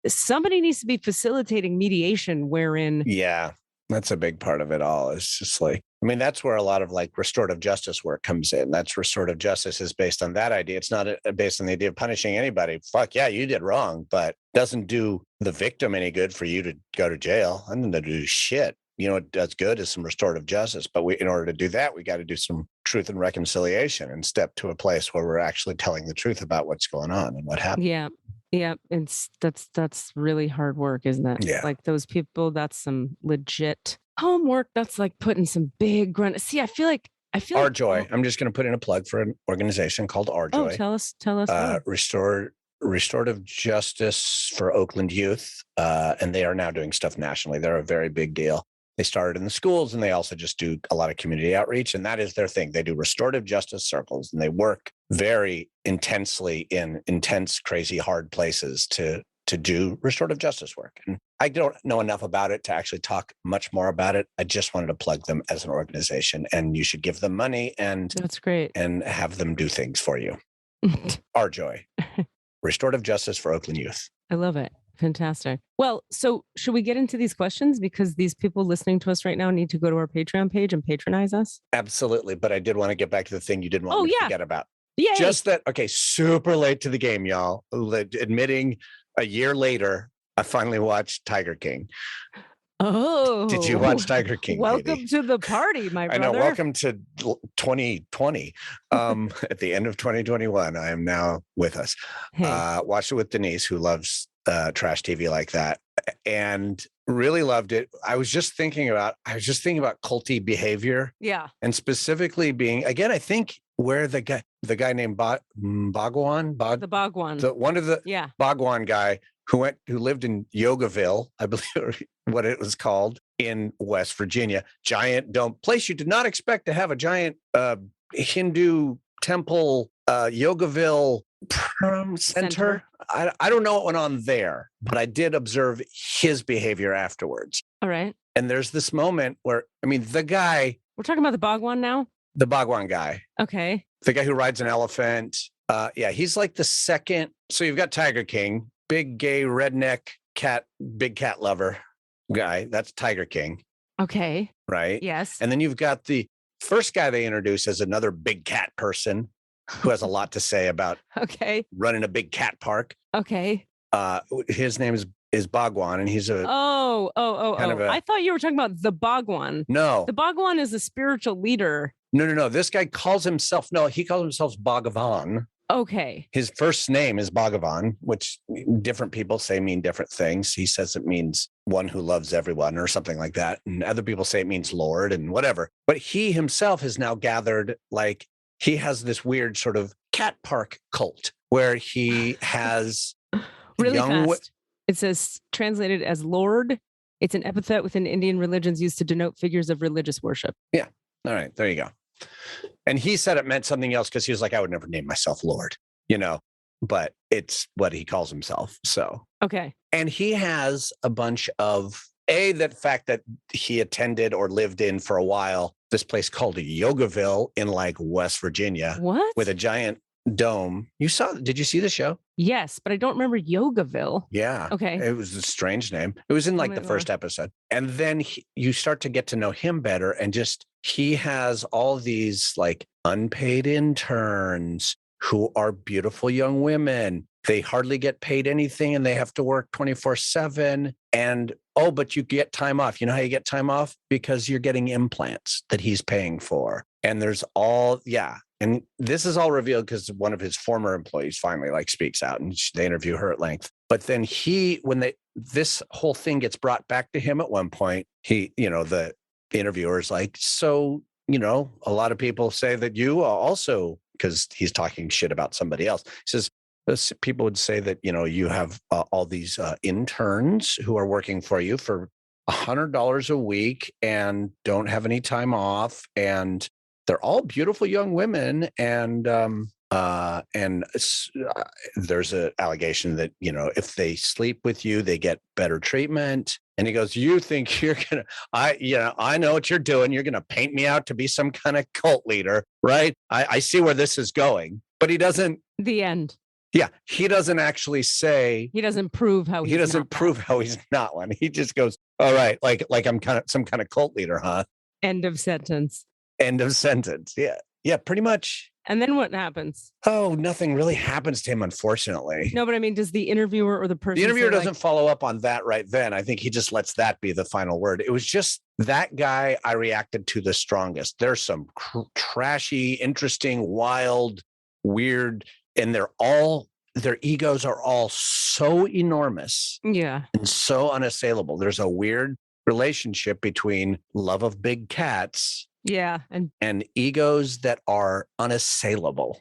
somebody needs to be facilitating mediation wherein. Yeah. That's a big part of it all. It's just like, I mean, that's where a lot of like restorative justice work comes in. That's restorative justice is based on that idea. It's not based on the idea of punishing anybody. Fuck yeah, you did wrong, but doesn't do the victim any good for you to go to jail. I didn't do shit. You know what does good is some restorative justice. But in order to do that, we got to do some truth and reconciliation and step to a place where we're actually telling the truth about what's going on and what happened. Yeah. Yeah. That's really hard work, isn't it? Yeah. Like those people, that's some legit homework. That's like putting some big grunt. See, I feel like Our Joy. I'm just going to put in a plug for an organization called Our Joy. Oh, tell us. Restorative Justice for Oakland Youth. And they are now doing stuff nationally. They're a very big deal. They started in the schools and they also just do a lot of community outreach. And that is their thing. They do restorative justice circles and they work very intensely in intense, crazy, hard places to do restorative justice work. And I don't know enough about it to actually talk much more about it. I just wanted to plug them as an organization and you should give them money and that's great. And have them do things for you. Our Joy. Restorative Justice for Oakland Youth. I love it. Fantastic. Well, so should we get into these questions? Because these people listening to us right now need to go to our Patreon page and patronize us. Absolutely. But I did want to get back to the thing you didn't want me to forget about. Yeah. Just that, okay, super late to the game, y'all. Admitting a year later, I finally watched Tiger King. Oh. Did you watch Tiger King? Welcome Katie? to the party, my brother. I know. Welcome to 2020. At the end of 2021, I am now with us. Hey. Watched it with Denise, who loves trash TV like that, and really loved it. I was just thinking about culty behavior. Yeah. And specifically being, again, I think where the guy named Bhagwan, the Bhagwan, one of the Bhagwan guy who lived in Yogaville, I believe what it was called, in West Virginia. Giant dome place you did not expect to have a giant Hindu temple, Yogaville center. I don't know what went on there, but I did observe his behavior afterwards. All right. And there's this moment where, I mean, the guy. We're talking about the Bhagwan now? The Bhagwan guy. Okay. The guy who rides an elephant. He's like the second. So you've got Tiger King, big gay redneck cat, big cat lover guy. That's Tiger King. Okay. Right? Yes. And then you've got the first guy they introduce as another big cat person who has a lot to say about running a big cat park. Okay. His name is Bhagwan, and he's a I thought you were talking about the Bhagwan. No. The Bhagwan is a spiritual leader. No. This guy calls himself Bhagavan. Okay. His first name is Bhagavan, which different people say mean different things. He says it means one who loves everyone or something like that. And other people say it means Lord and whatever. But he himself has now gathered, like, he has this weird sort of cat park cult where he has really fast. It says translated as Lord. It's an epithet within Indian religions used to denote figures of religious worship. Yeah. All right. There you go. And he said it meant something else because he was like, I would never name myself Lord, but it's what he calls himself. So, okay. And he has a bunch of that fact that he attended or lived in for a while, this place called Yogaville in like West Virginia. What? With a giant dome. Did you see the show? Yes, but I don't remember Yogaville. Yeah. Okay. It was a strange name. It was in like the first episode. And then you start to get to know him better. And just, he has all these like unpaid interns who are beautiful young women. They hardly get paid anything and they have to work 24/7. And, but you get time off. You know how you get time off? Because you're getting implants that he's paying for. And there's and this is all revealed because one of his former employees finally like speaks out and they interview her at length. But then this whole thing gets brought back to him at one point, the interviewer is like, so, a lot of people say that you also, because he's talking shit about somebody else. He says, people would say that, you have all these interns who are working for you for $100 a week and don't have any time off. And they're all beautiful young women. And there's an allegation that, if they sleep with you, they get better treatment. And he goes, you think you're going to, I know what you're doing. You're going to paint me out to be some kind of cult leader, right? I see where this is going, but he doesn't. The end. Yeah. He doesn't actually say. He doesn't prove how he's not one. He just goes, all right. Like I'm kind of some kind of cult leader, huh? End of sentence. End of sentence. Yeah. Yeah, pretty much. And then what happens? Oh, nothing really happens to him, unfortunately. No, but I mean, does the interviewer or the person? The interviewer doesn't follow up on that right then. I think he just lets that be the final word. It was just that guy I reacted to the strongest. There's some trashy, interesting, wild, weird, and their egos are all so enormous. Yeah. And so unassailable. There's a weird relationship between love of big cats. Yeah. And egos that are unassailable,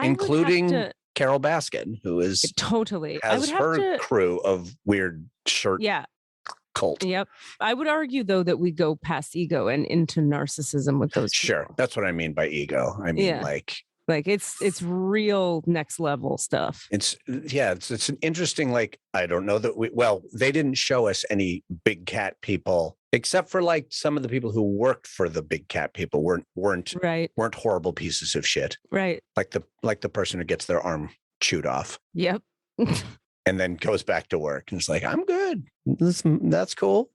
including Carol Baskin, who is totally has her crew of weird shirt cult. Yep. I would argue, though, that we go past ego and into narcissism with those people. Sure. That's what I mean by ego. I mean, like it's real next level stuff. It's an interesting, I don't know that they didn't show us any big cat people, except for some of the people who worked for the big cat people weren't horrible pieces of shit. Right. Like the person who gets their arm chewed off. Yep. And then goes back to work and it's like, I'm good. That's cool.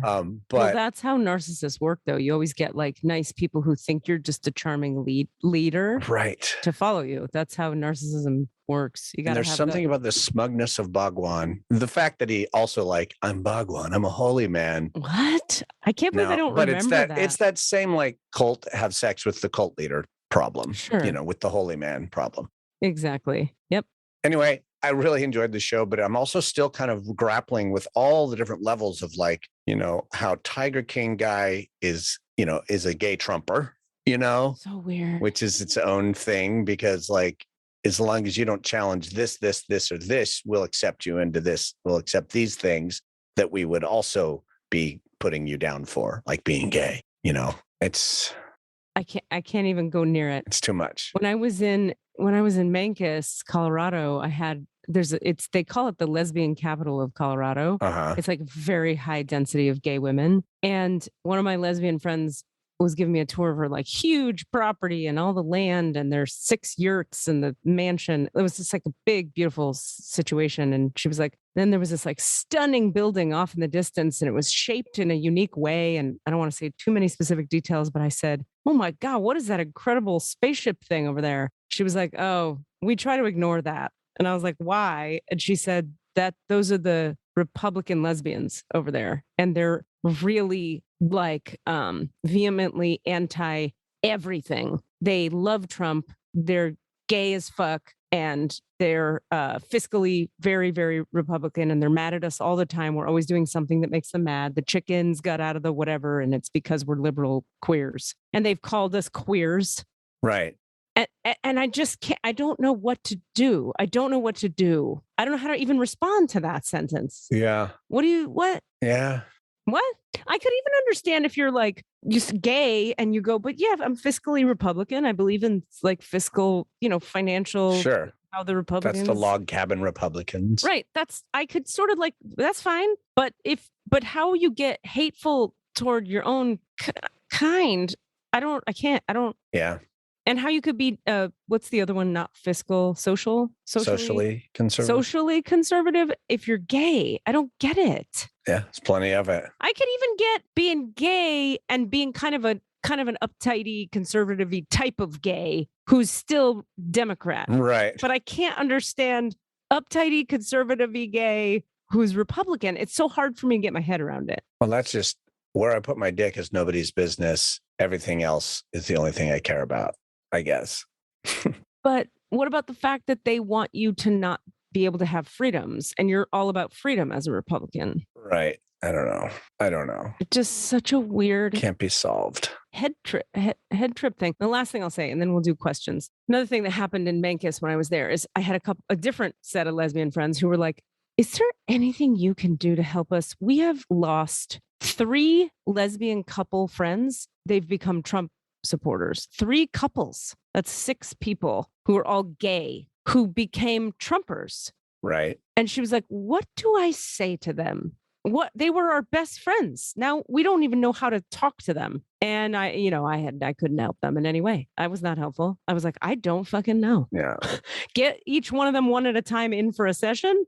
But that's how narcissists work, though. You always get nice people who think you're just a charming leader, right, to follow you. That's how narcissism works. You got to have something about the smugness of Bhagwan. The fact that he also I'm Bhagwan, I'm a holy man. What? I can't believe I don't remember that. It's that same cult have sex with the cult leader problem. Sure. With the holy man problem. Exactly. Yep. Anyway, I really enjoyed the show, but I'm also still kind of grappling with all the different levels of how Tiger King guy is a gay Trumper, So weird. Which is its own thing because as long as you don't challenge this, or this, we'll accept you into this. We'll accept these things that we would also be putting you down for, like being gay. It's. I can't even go near it. It's too much. When I was in Mancos, Colorado, they call it the lesbian capital of Colorado. Uh-huh. It's very high density of gay women. And one of my lesbian friends was giving me a tour of her huge property and all the land, and there's 6 yurts and the mansion. It was just a big, beautiful situation. And she was then there was this stunning building off in the distance, and it was shaped in a unique way. And I don't want to say too many specific details, but I said, oh my God, what is that incredible spaceship thing over there? She was like, oh, we try to ignore that. And I was like, why? And she said that those are the Republican lesbians over there. And they're really vehemently anti everything. They love Trump. They're gay as fuck. And they're fiscally very, very Republican. And they're mad at us all the time. We're always doing something that makes them mad. The chickens got out of the whatever. And it's because we're liberal queers. And they've called us queers. Right. And I just can't, I don't know what to do. I don't know what to do. I don't know how to even respond to that sentence. Yeah. What? Yeah. What? I could even understand if you're just gay and you go, but yeah, I'm fiscally Republican. I believe in fiscal, financial. Sure. How the Republicans. That's the log cabin Republicans. Right. I could sort of that's fine. But how you get hateful toward your own kind, I can't. Yeah. And how you could be, what's the other one? Not fiscal, socially conservative. Socially conservative if you're gay. I don't get it. Yeah, there's plenty of it. I could even get being gay and being kind of an uptighty, conservative-y type of gay who's still Democrat. Right. But I can't understand uptighty, conservative-y gay who's Republican. It's so hard for me to get my head around it. Well, that's just where I put my dick is nobody's business. Everything else is the only thing I care about, I guess. But what about the fact that they want you to not be able to have freedoms, and you're all about freedom as a Republican. Right. I don't know. It's just such a weird Can't be solved. head trip thing. The last thing I'll say, and then we'll do questions. Another thing that happened in Memphis when I was there is I had a different set of lesbian friends who were like, is there anything you can do to help us? We have lost 3 lesbian couple friends. They've become Trump supporters. 3 couples. That's 6 people who are all gay who became Trumpers. Right. And she was like, what do I say to them? What, they were our best friends. Now we don't even know how to talk to them. And I couldn't help them in any way. I was not helpful. I was like, I don't fucking know. Yeah. Get each one of them one at a time in for a session.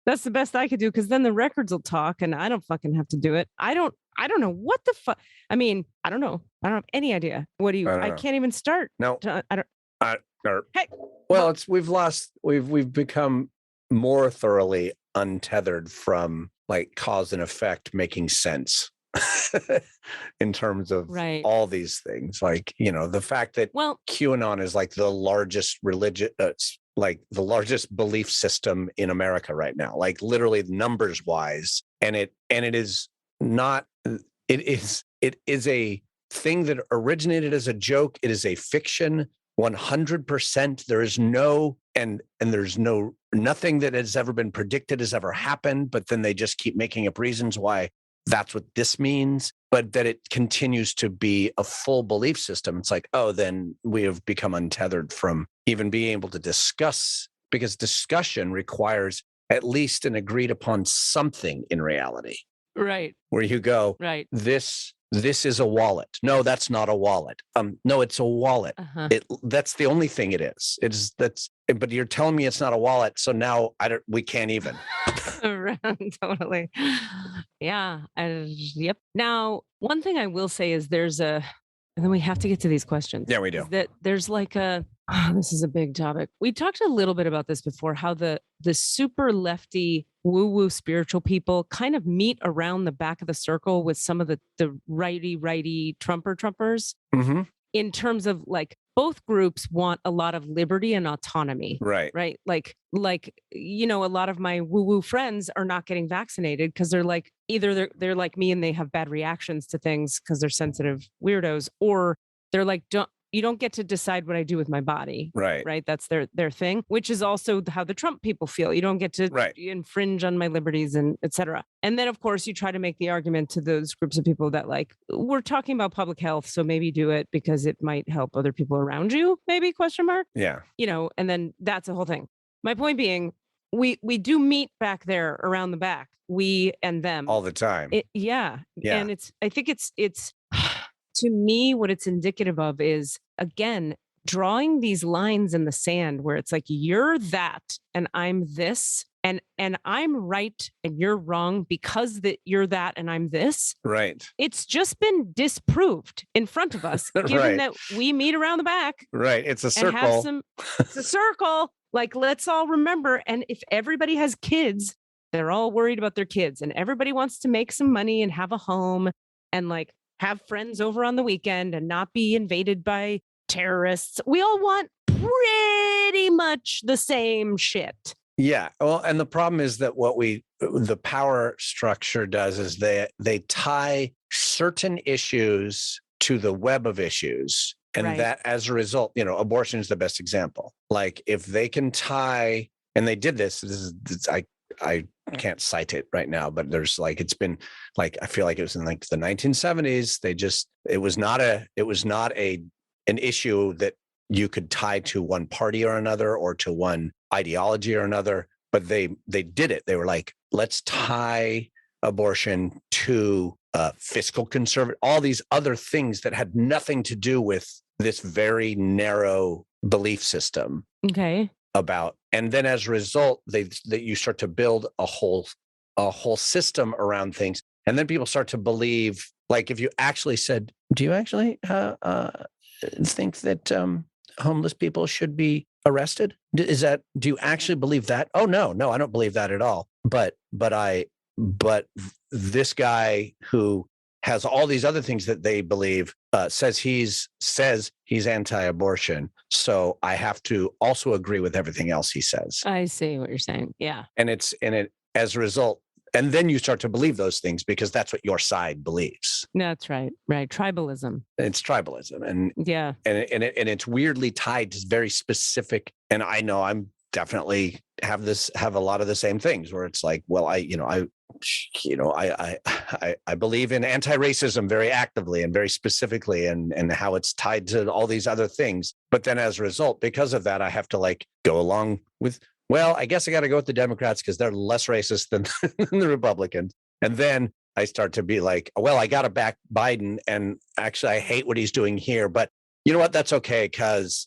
That's the best I could do, because then the records will talk and I don't fucking have to do it. I don't know what the fuck. I mean, I don't know. I don't have any idea. What do you, I can't even start. No. Hey. Well, we've become more thoroughly untethered from like cause and effect making sense in terms of all these things. Like, the fact that QAnon is like the largest religion, like the largest belief system in America right now, like literally numbers wise. And it is not, it is a thing that originated as a joke. It is a fiction. 100%. There is no, and there's nothing that has ever been predicted has ever happened, but then they just keep making up reasons why that's what this means, but that it continues to be a full belief system. It's like, oh, then we have become untethered from even being able to discuss, because discussion requires at least an agreed upon something in reality. Right. Where you go, right. This is a wallet. No, that's not a wallet. No, it's a wallet. Uh-huh. That's the only thing it is. But you're telling me it's not a wallet. So now we can't even. Totally. Yeah. Yep. Now, one thing I will say is and then we have to get to these questions. Yeah, we do. That there's like this is a big topic. We talked a little bit about this before, how the super lefty woo-woo spiritual people kind of meet around the back of the circle with some of the righty Trumpers. Mm-hmm. In terms of like, both groups want a lot of liberty and autonomy. Right. Like, a lot of my woo-woo friends are not getting vaccinated because they're like, either they're like me and they have bad reactions to things because they're sensitive weirdos, or they're like, you don't get to decide what I do with my body. Right. That's their thing, which is also how the Trump people feel. You don't get to infringe on my liberties and et cetera. And then, of course, you try to make the argument to those groups of people that like, we're talking about public health, so maybe do it because it might help other people around you, maybe, ? Yeah. And then that's the whole thing. My point being, we do meet back there around the back, we and them. All the time. Yeah. And I think it's to me, what it's indicative of is, again, drawing these lines in the sand where it's like, you're that and I'm this, and I'm right and you're wrong because that you're that and I'm this. Right. It's just been disproved in front of us, given that we meet around the back. Right. It's a circle. It's a circle. Like, let's all remember. And if everybody has kids, they're all worried about their kids, and everybody wants to make some money and have a home and like have friends over on the weekend and not be invaded by terrorists. We all want pretty much the same shit. Yeah. Well, and the problem is that the power structure does is they tie certain issues to the web of issues. And that as a result, abortion is the best example. Like, if they can tie, and they did this I can't cite it right now, but there's like, it's been like, I feel like it was in like the 1970s. It was not an issue that you could tie to one party or another, or to one ideology or another, but they did it. They were like, let's tie abortion to fiscal conservative, all these other things that had nothing to do with this very narrow belief system. Okay. And then as a result, that you start to build a whole system around things. And then people start to believe, like, if you actually said, do you actually think that homeless people should be arrested? Do you actually believe that? Oh, no, I don't believe that at all. But this guy who has all these other things that they believe, says he's anti-abortion. So I have to also agree with everything else he says. I see what you're saying. Yeah. And as a result, and then you start to believe those things because that's what your side believes. That's right. Right. Tribalism. It's tribalism. And yeah. And it's weirdly tied to very specific. And I know I'm definitely have a lot of the same things where it's like, well, I believe in anti-racism very actively and very specifically and how it's tied to all these other things. But then as a result, because of that, I have to like go along with, well, I guess I got to go with the Democrats because they're less racist than the Republicans. And then I start to be like, well, I got to back Biden. And actually, I hate what he's doing here. But you know what? That's okay because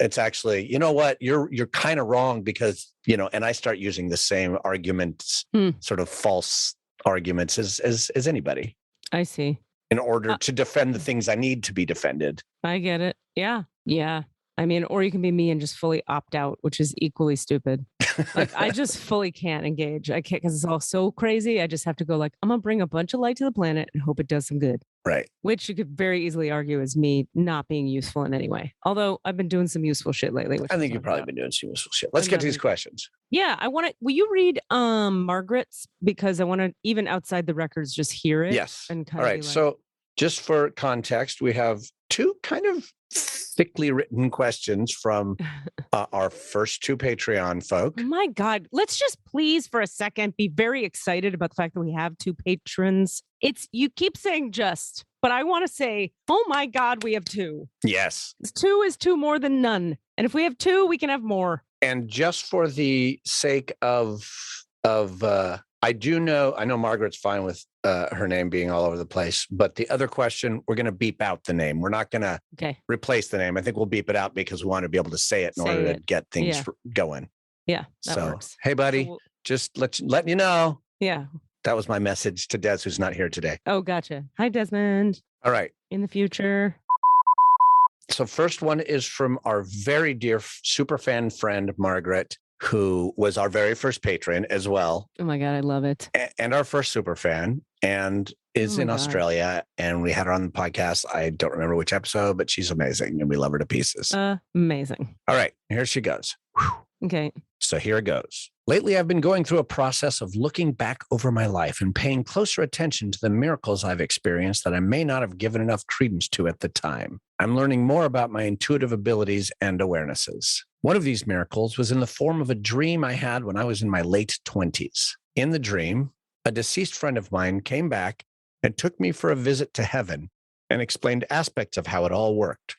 it's actually, you know what? You're kind of wrong because, and I start using the same arguments, sort of false arguments as anybody. I see. In order to defend the things I need to be defended. I get it. Yeah. Yeah. I mean, or you can be me and just fully opt out, which is equally stupid. Like I just fully can't engage. I can't because it's all so crazy. I just have to go like, I'm going to bring a bunch of light to the planet and hope it does some good. Right. Which you could very easily argue is me not being useful in any way. Although I've been doing some useful shit lately. I think you've probably been doing some useful shit. Let's get to these questions. Yeah. will you read Margaret's? Because I want to, even outside the records, just hear it. Yes. And kind all right. Like, so just for context, we have two kind of thickly written questions from our first two Patreon folk. Oh my God. Let's just please for a second be very excited about the fact that we have two patrons. You keep saying just, but I want to say, oh my God, we have two. Yes. Two is two more than none. And if we have two, we can have more. And just for the sake of I know Margaret's fine with her name being all over the place, but the other question, we're going to beep out the name. We're not going to replace the name. I think we'll beep it out because we want to be able to say it in order to get things going. Yeah, that works. Hey, buddy, just letting you know. Yeah. That was my message to Des, who's not here today. Oh, gotcha. Hi, Desmond. All right. In the future. So first one is from our very dear super fan friend, Margaret, who was our very first patron as well. Oh my God, I love it. And our first super fan and is in Australia. And we had her on the podcast. I don't remember which episode, but she's amazing and we love her to pieces. Amazing. All right, here she goes. Whew. Okay. So here it goes. Lately, I've been going through a process of looking back over my life and paying closer attention to the miracles I've experienced that I may not have given enough credence to at the time. I'm learning more about my intuitive abilities and awarenesses. One of these miracles was in the form of a dream I had when I was in my late 20s. In the dream, a deceased friend of mine came back and took me for a visit to heaven and explained aspects of how it all worked.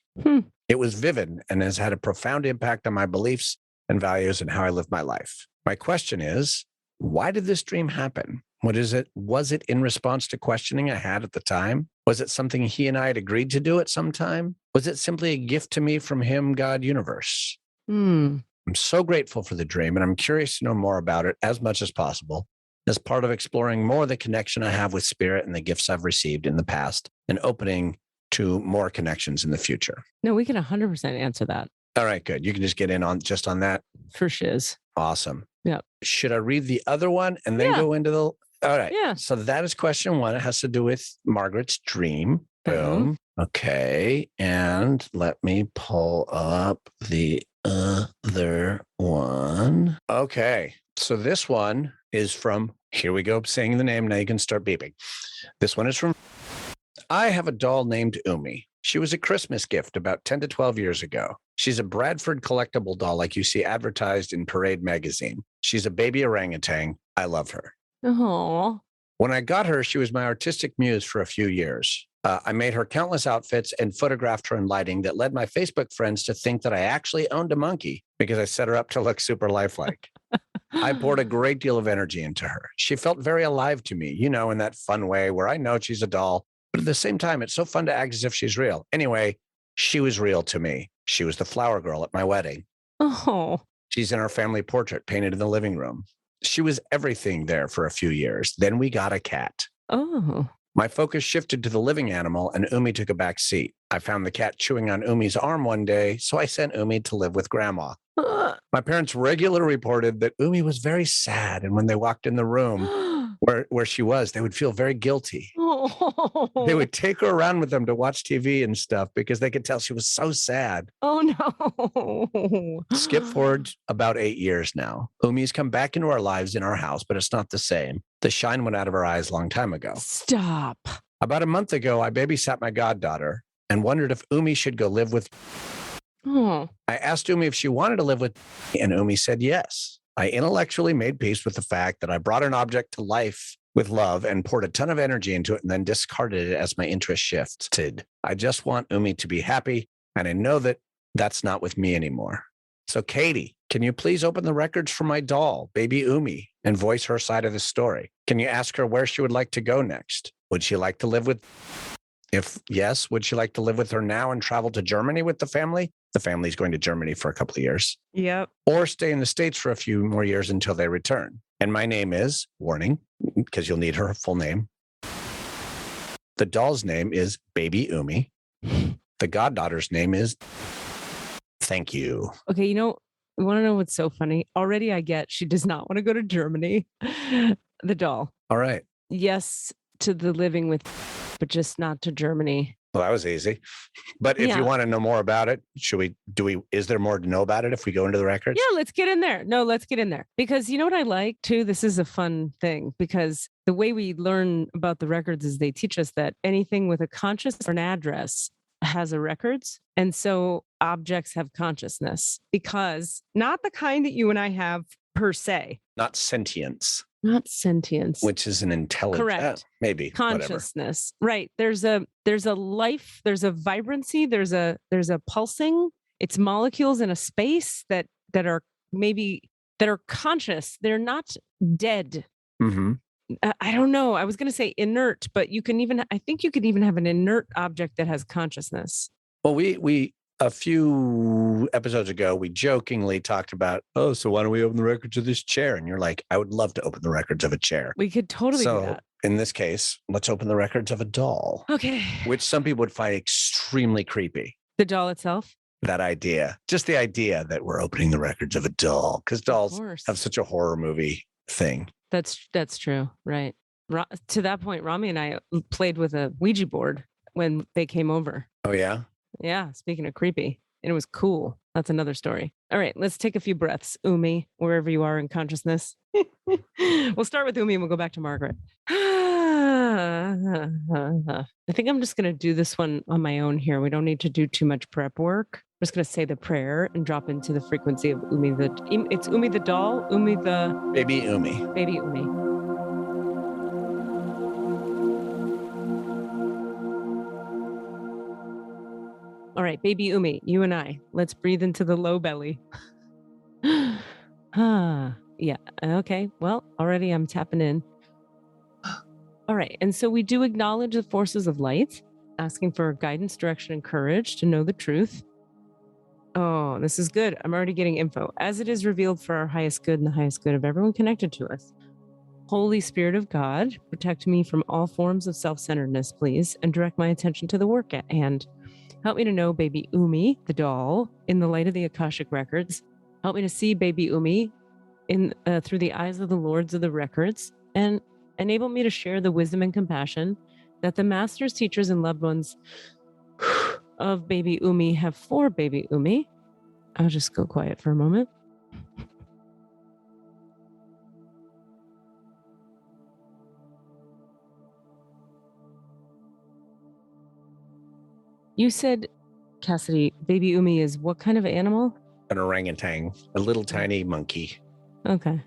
It was vivid and has had a profound impact on my beliefs and values and how I live my life. My question is, why did this dream happen? What is it? Was it in response to questioning I had at the time? Was it something he and I had agreed to do at some time? Was it simply a gift to me from him, God, universe? I'm so grateful for the dream, and I'm curious to know more about it as much as possible as part of exploring more the connection I have with spirit and the gifts I've received in the past and opening to more connections in the future. No, we can 100% answer that. All right, good. You can just get in on that. For shiz. Awesome. Yeah. Should I read the other one and then go into the... All right. Yeah. So that is question one. It has to do with Margaret's dream. Boom. Okay. And let me pull up the other one. Okay. So this one is from... Here we go, saying the name. Now you can start beeping. This one is from... I have a doll named Umi. She was a Christmas gift about 10 to 12 years ago. She's a Bradford collectible doll like you see advertised in Parade magazine. She's a baby orangutan. I love her. Oh. When I got her, she was my artistic muse for a few years. I made her countless outfits and photographed her in lighting that led my Facebook friends to think that I actually owned a monkey because I set her up to look super lifelike. I poured a great deal of energy into her. She felt very alive to me, in that fun way where I know she's a doll, but at the same time, it's so fun to act as if she's real. Anyway, she was real to me. She was the flower girl at my wedding. Oh. She's in our family portrait painted in the living room. She was everything there for a few years. Then we got a cat. Oh. My focus shifted to the living animal and Umi took a back seat. I found the cat chewing on Umi's arm one day, so I sent Umi to live with Grandma. My parents regularly reported that Umi was very sad, and when they walked in the room where she was, they would feel very guilty. Oh. They would take her around with them to watch TV and stuff because they could tell she was so sad. Oh no. Skip forward about 8 years now. Umi's come back into our lives in our house, but it's not the same. The shine went out of her eyes a long time ago. Stop. About a month ago, I babysat my goddaughter and wondered if Umi should go live with. Oh. I asked Umi if she wanted to live with me, and Umi said yes. I intellectually made peace with the fact that I brought an object to life with love and poured a ton of energy into it and then discarded it as my interest shifted. I just want Umi to be happy, and I know that that's not with me anymore. So, Katie, can you please open the records for my doll, baby Umi, and voice her side of the story? Can you ask her where she would like to go next? Would she like to live with? If yes, would she like to live with her now and travel to Germany with the family? The family's going to Germany for a couple of years. Yep. Or stay in the States for a few more years until they return. And my name is, warning, because you'll need her full name. The doll's name is Baby Umi. The goddaughter's name is Thank You. Okay, you want to know what's so funny? Already I get she does not want to go to Germany. The doll. All right. Yes to the living with, but just not to Germany. Well, that was easy. But if you want to know more about it, is there more to know about it if we go into the records? Yeah, let's get in there. No, let's get in there. Because you know what I like too? This is a fun thing because the way we learn about the records is they teach us that anything with a conscious or an address has a records. And so objects have consciousness because not the kind that you and I have per se. Not sentience. Not sentience. Which is an intelligence. Correct. Maybe. Consciousness. Whatever. Right. There's a life, there's a vibrancy, there's a pulsing. It's molecules in a space that are conscious. They're not dead. Mm-hmm. I don't know. I was going to say inert, but I think you could even have an inert object that has consciousness. Well, we a few episodes ago, we jokingly talked about, so why don't we open the records of this chair? And you're like, I would love to open the records of a chair. We could totally do that. In this case, let's open the records of a doll. Okay. Which some people would find extremely creepy. The doll itself? That idea. Just the idea that we're opening the records of a doll. Because dolls have such a horror movie thing. That's true. Right. To that point, Rami and I played with a Ouija board when they came over. Oh, yeah? Yeah. Speaking of creepy. And it was cool. That's another story. All right. Let's take a few breaths. Umi, wherever you are in consciousness. We'll start with Umi and we'll go back to Margaret. I think I'm just going to do this one on my own here. We don't need to do too much prep work. I'm just going to say the prayer and drop into the frequency of Umi. It's Umi the doll, Umi the... Baby Umi. Baby Umi. All right, baby Umi, you and I, let's breathe into the low belly. Yeah, okay. Well, already I'm tapping in. All right, and so we do acknowledge the forces of light, asking for guidance, direction, and courage to know the truth. Oh, this is good. I'm already getting info. As it is revealed for our highest good and the highest good of everyone connected to us. Holy Spirit of God, protect me from all forms of self-centeredness, please, and direct my attention to the work at hand. Help me to know baby Umi, the doll, in the light of the Akashic records. Help me to see baby Umi through the eyes of the lords of the records, and enable me to share the wisdom and compassion that the masters, teachers, and loved ones of baby Umi have for baby Umi. I'll just go quiet for a moment. You said, Cassidy, baby Umi is what kind of animal? An orangutan, a little tiny monkey. Okay.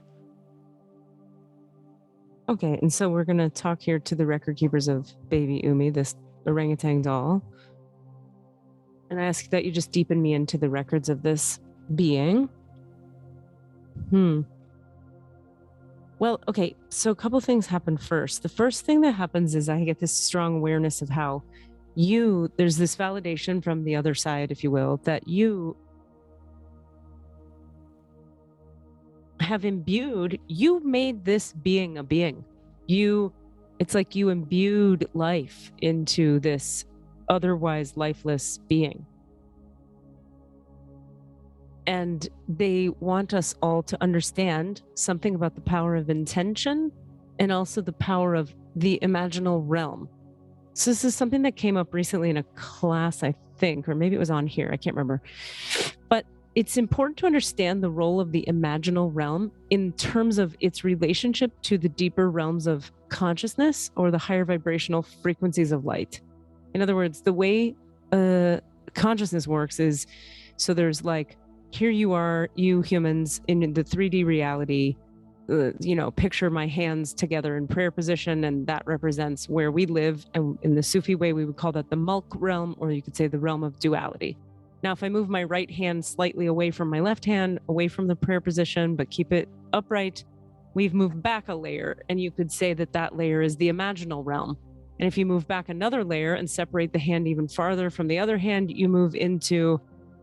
Okay, and so we're going to talk here to the record keepers of baby Umi, this orangutan doll. And I ask that you just deepen me into the records of this being. Well, okay, so a couple things happen first. The first thing that happens is I get this strong awareness of how there's this validation from the other side, if you will, that you have imbued, you made this being a being. It's like you imbued life into this otherwise lifeless being. And they want us all to understand something about the power of intention and also the power of the imaginal realm. So this is something that came up recently in a class, I think, or maybe it was on here. I can't remember. But it's important to understand the role of the imaginal realm in terms of its relationship to the deeper realms of consciousness or the higher vibrational frequencies of light. In other words, the way consciousness works is, so there's like, here you are, you humans in the 3D reality, picture my hands together in prayer position, and that represents where we live. And in the Sufi way, we would call that the Mulk realm, or you could say the realm of duality. Now, if I move my right hand slightly away from my left hand, away from the prayer position, but keep it upright, we've moved back a layer, and you could say that that layer is the imaginal realm. And if you move back another layer and separate the hand even farther from the other hand, you move into,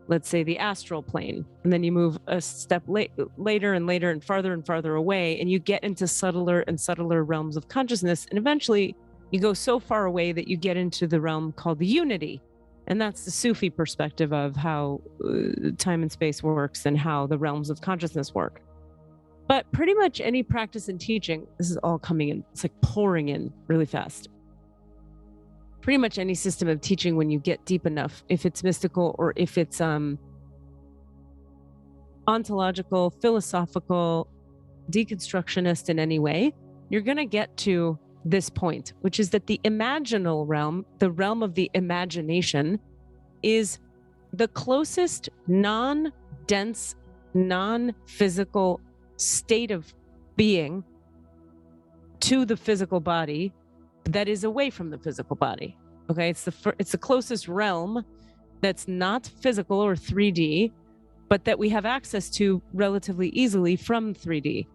let's say, the astral plane. And then you move a step later and farther away, and you get into subtler and subtler realms of consciousness. And eventually you go so far away that you get into the realm called the unity. And that's the Sufi perspective of how time and space works and how the realms of consciousness work. But pretty much any practice and teaching, this is all coming in, it's like pouring in really fast. Pretty much any system of teaching, when you get deep enough, if it's mystical or if it's ontological, philosophical, deconstructionist in any way, you're going to get to this point, which is that the imaginal realm, the realm of the imagination, is the closest non-dense, non-physical state of being to the physical body that is away from the physical body. Okay, it's the closest realm that's not physical or 3D, but that we have access to relatively easily from 3D.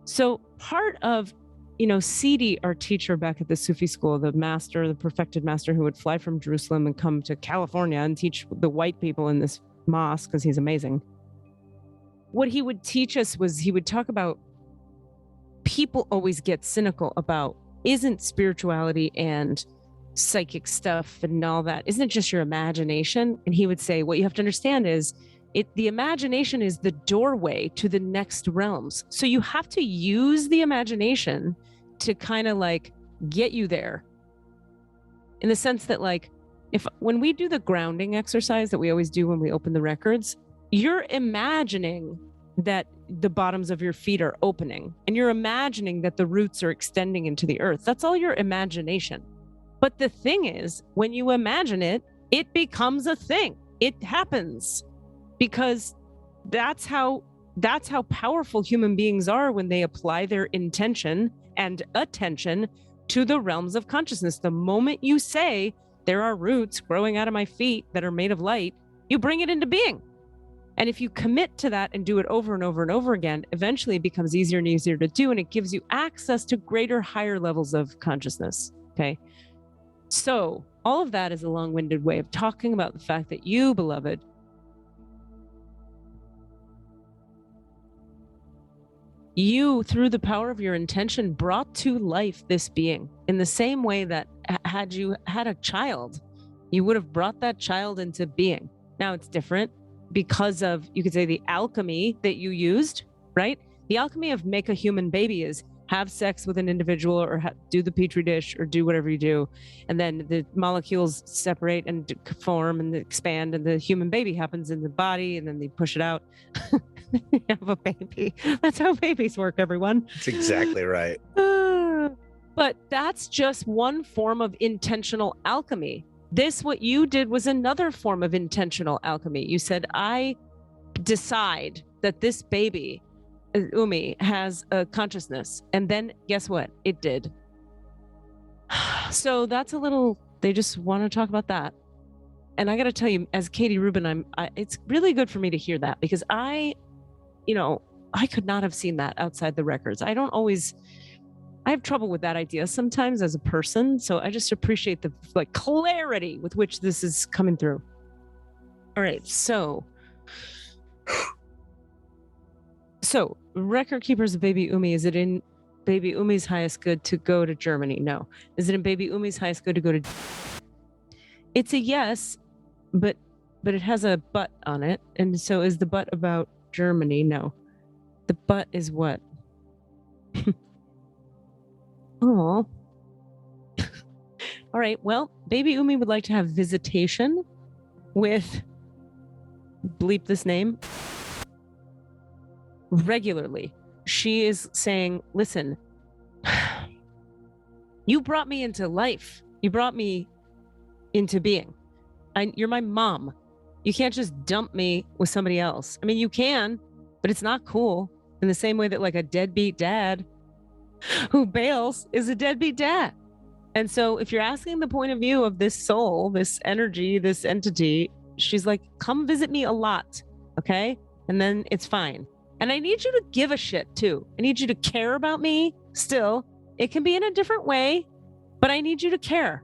So part of CASSIDY, our teacher back at the Sufi school, the perfected master who would fly from Jerusalem and come to California and teach the white people in this mosque because he's amazing. What he would teach us was, he would talk about, people always get cynical about, isn't spirituality and psychic stuff and all that, isn't it just your imagination? And he would say, what you have to understand is, the imagination is the doorway to the next realms. So you have to use the imagination to kind of like get you there. In the sense that, like, when we do the grounding exercise that we always do when we open the records, you're imagining that the bottoms of your feet are opening, and you're imagining that the roots are extending into the earth. That's all your imagination. But the thing is, when you imagine it, it becomes a thing. It happens. Because that's how powerful human beings are when they apply their intention and attention to the realms of consciousness. The moment you say, there are roots growing out of my feet that are made of light, you bring it into being. And if you commit to that and do it over and over and over again, eventually it becomes easier and easier to do, and it gives you access to greater, higher levels of consciousness. Okay. So all of that is a long-winded way of talking about the fact that you, beloved, you, through the power of your intention, brought to life this being in the same way that had you had a child, you would have brought that child into being. Now it's different because of, you could say, the alchemy that you used, right? The alchemy of make a human baby is have sex with an individual or do the petri dish or do whatever you do. And then the molecules separate and form and expand, and the human baby happens in the body, and then they push it out. You have a baby. That's how babies work, everyone. That's exactly right. But that's just one form of intentional alchemy. What you did was another form of intentional alchemy. You said, I decide that this baby, Umi, has a consciousness. And then guess what? It did. So that's a little, they just want to talk about that. And I got to tell you, as Katie Rubin, it's really good for me to hear that, because I could not have seen that outside the records. I have trouble with that idea sometimes as a person. So I just appreciate the clarity with which this is coming through. All right. So record keepers of baby Umi, is it in baby Umi's highest good to go to Germany? No. Is it in baby Umi's highest good to go to? It's a yes, but it has a but on it. And so is the but about Germany? No. The but is what? Oh. All right. Well, baby Umi would like to have visitation with, bleep this name, regularly. She is saying, listen, you brought me into life. You brought me into being. You're my mom. You can't just dump me with somebody else. I mean, you can, but it's not cool. In the same way that like a deadbeat dad who bails is a deadbeat dad. And so if you're asking the point of view of this soul, this energy, this entity, she's like, come visit me a lot. Okay. And then it's fine. And I need you to give a shit too. I need you to care about me still. It can be in a different way, but I need you to care.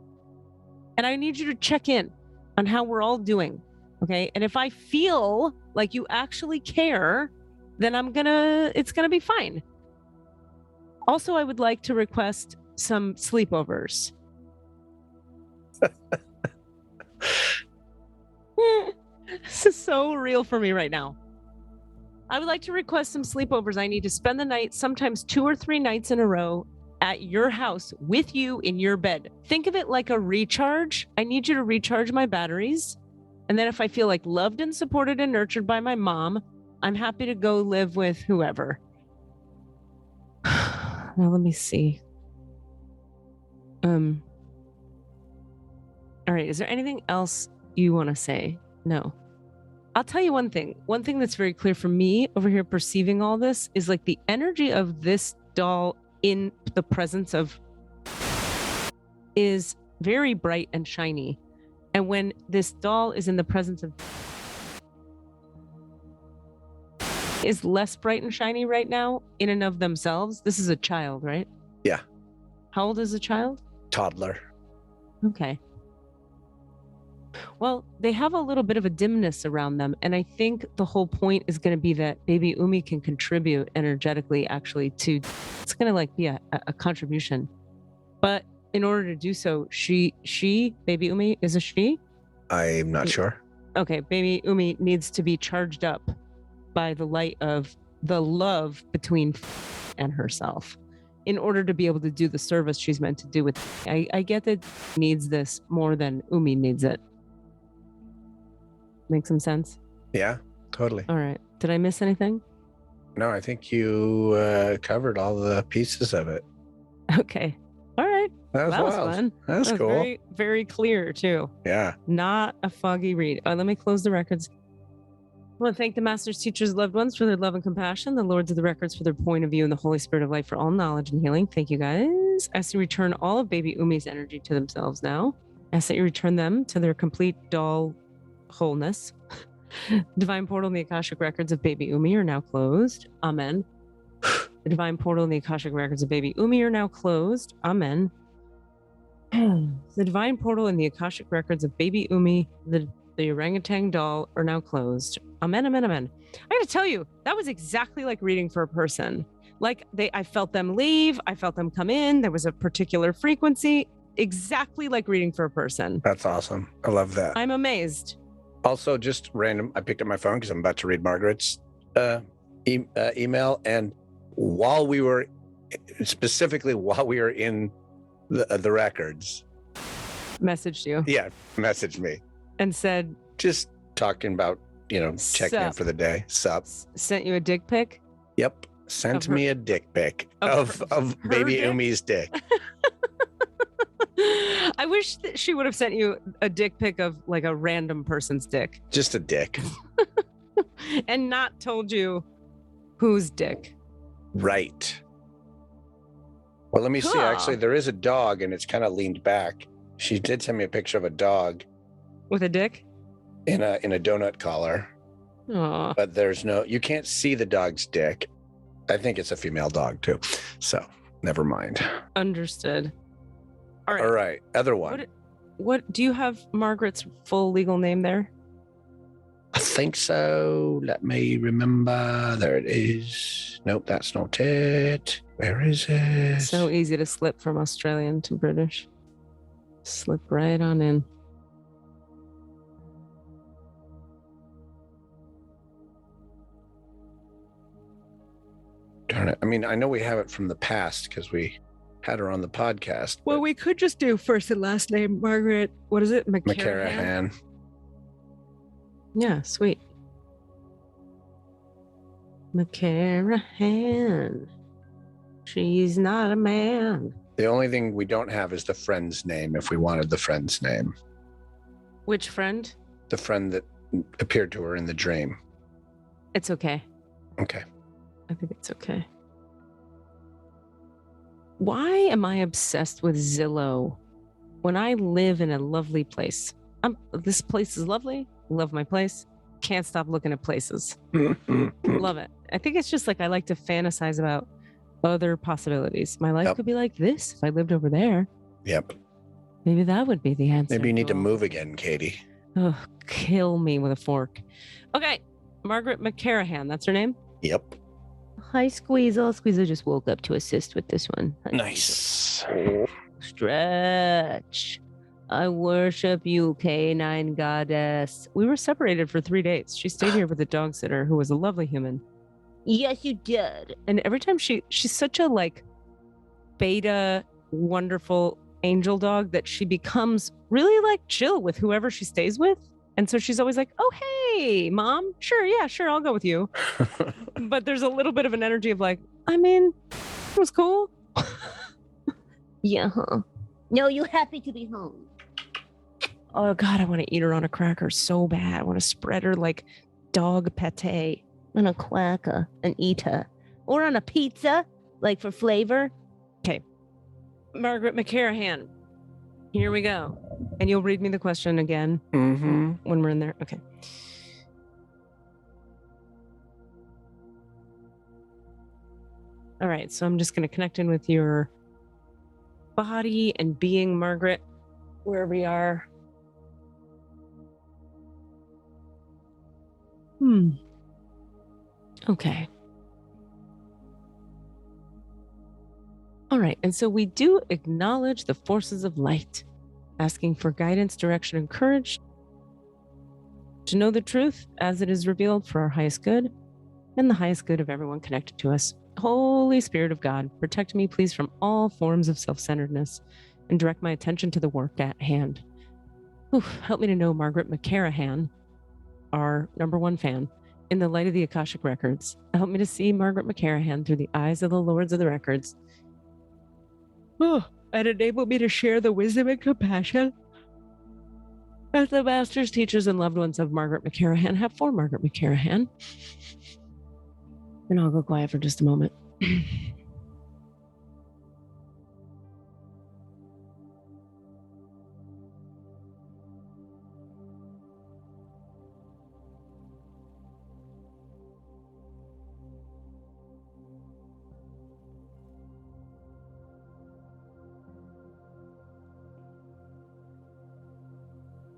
And I need you to check in on how we're all doing. Okay. And if I feel like you actually care, then it's going to be fine. Also, I would like to request some sleepovers. This is so real for me right now. I would like to request some sleepovers. I need to spend the night, sometimes 2 or 3 nights in a row, at your house with you in your bed. Think of it like a recharge. I need you to recharge my batteries. And then if I feel like loved and supported and nurtured by my mom, I'm happy to go live with whoever. Now let me see. All right. Is there anything else you want to say? No. I'll tell you one thing. One thing that's very clear for me over here perceiving all this is like the energy of this doll in the presence of is very bright and shiny. And when this doll is in the presence of is less bright and shiny right now in and of themselves. This is a child, right? Yeah. How old is a child? Toddler. Okay. Well, they have a little bit of a dimness around them. And I think the whole point is going to be that baby Umi can contribute energetically actually to, it's going to like be a contribution. But in order to do so, baby Umi is a she? I'm not sure. Okay. Baby Umi needs to be charged up by the light of the love between and herself in order to be able to do the service she's meant to do with. I get that needs this more than Umi needs it. Make some sense? Yeah, totally. All right. Did I miss anything? No, I think you covered all the pieces of it. Okay. All right. That was fun. That was cool. Very, very clear too. Yeah. Not a foggy read. Let me close the records. I want to thank the masters, teachers, loved ones for their love and compassion, the lords of the records for their point of view, and the Holy Spirit of light for all knowledge and healing. Thank you guys. I ask you return all of baby Umi's energy to themselves now. I ask that you return them to their complete doll wholeness. Divine portal and the Akashic records of baby Umi are now closed. Amen. The divine portal and the Akashic records of baby Umi are now closed. Amen. The divine portal and the Akashic records of baby Umi, the orangutan doll, are now closed. Amen, amen, amen. I gotta tell you, that was exactly like reading for a person. Like I felt them leave, I felt them come in. There was a particular frequency, exactly like reading for a person. That's awesome. I love that. I'm amazed. Also, just random, I picked up my phone because I'm about to read Margaret's email. And while we were in the records. Messaged you. Yeah, messaged me. And said. Just talking about, checking in for the day. Sup. Sent you a dick pic? Yep. Sent me a dick pic of baby dick? Umi's dick. I wish that she would have sent you a dick pic of like a random person's dick. Just a dick. And not told you whose dick. Right. Well, let me see. Actually, there is a dog and it's kind of leaned back. She did send me a picture of a dog. With a dick? In a donut collar. Aww. But you can't see the dog's dick. I think it's a female dog too. So never mind. Understood. All right. Other one. What do you have Margaret's full legal name there? I think so. Let me remember. There it is. Nope, that's not it. Where is it? So easy to slip from Australian to British. Slip right on in. Darn it. I mean, I know we have it from the past because we had her on the podcast. Well, we could just do first and last name, Margaret. What is it? McCarahan. Yeah, sweet. McCarahan. She's not a man. The only thing we don't have is the friend's name if we wanted the friend's name. Which friend? The friend that appeared to her in the dream. It's okay. Okay. I think it's okay. Why am I obsessed with Zillow when I live in a lovely place? This place is lovely. Love my place. Can't stop looking at places. Love it. I think it's just like I like to fantasize about other possibilities. My life could be like this if I lived over there. Yep. Maybe that would be the answer. Maybe you need to move again, Katie. Oh, kill me with a fork. Okay. Margaret McCarahan. That's her name? Yep. Hi, Squeezel. Squeezel just woke up to assist with this one. Nice. Stretch. I worship you, canine goddess. We were separated for 3 days. She stayed here with a dog sitter who was a lovely human. Yes, you did. And every time she's such a like beta, wonderful angel dog that she becomes really like chill with whoever she stays with. And so she's always like, oh, hey, mom. Sure. Yeah, sure. I'll go with you. But there's a little bit of an energy of like, I mean, it was cool. Yeah. Huh? No, you happy to be home. Oh, God, I want to eat her on a cracker so bad. I want to spread her like dog pate on a quacker and eat her. Or on a pizza, like for flavor. Okay. Margaret McCarahan. Here we go. And you'll read me the question again when we're in there. Okay. All right. So I'm just going to connect in with your body and being, Margaret, where we are. Okay. All right. And so we do acknowledge the forces of light, asking for guidance, direction, and courage to know the truth as it is revealed for our highest good and the highest good of everyone connected to us. Holy Spirit of God, protect me, please, from all forms of self-centeredness and direct my attention to the work at hand. Help me to know Margaret McCarahan, our #1 fan, in the light of the Akashic Records. Help me to see Margaret McCarahan through the eyes of the Lords of the Records. And enable me to share the wisdom and compassion that the masters, teachers, and loved ones of Margaret McCarahan have for Margaret McCarahan. And I'll go quiet for just a moment.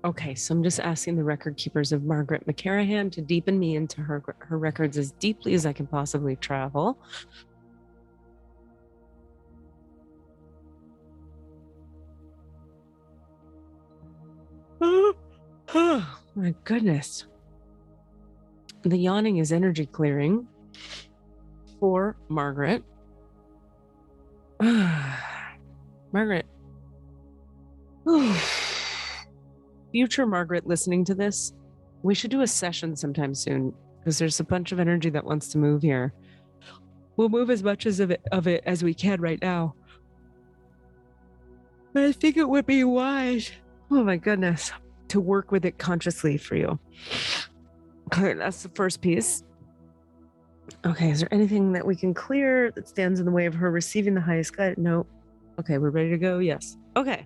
Okay, so I'm just asking the record keepers of Margaret McCarahan to deepen me into her records as deeply as I can possibly travel. Oh, my goodness. The yawning is energy clearing for Margaret. Margaret. Future Margaret listening to this, we should do a session sometime soon because there's a bunch of energy that wants to move here. We'll move as much of it as we can right now. But I think it would be wise, oh my goodness, to work with it consciously for you. Okay, that's the first piece. Okay, is there anything that we can clear that stands in the way of her receiving the highest good? No. Okay, we're ready to go? Yes. Okay.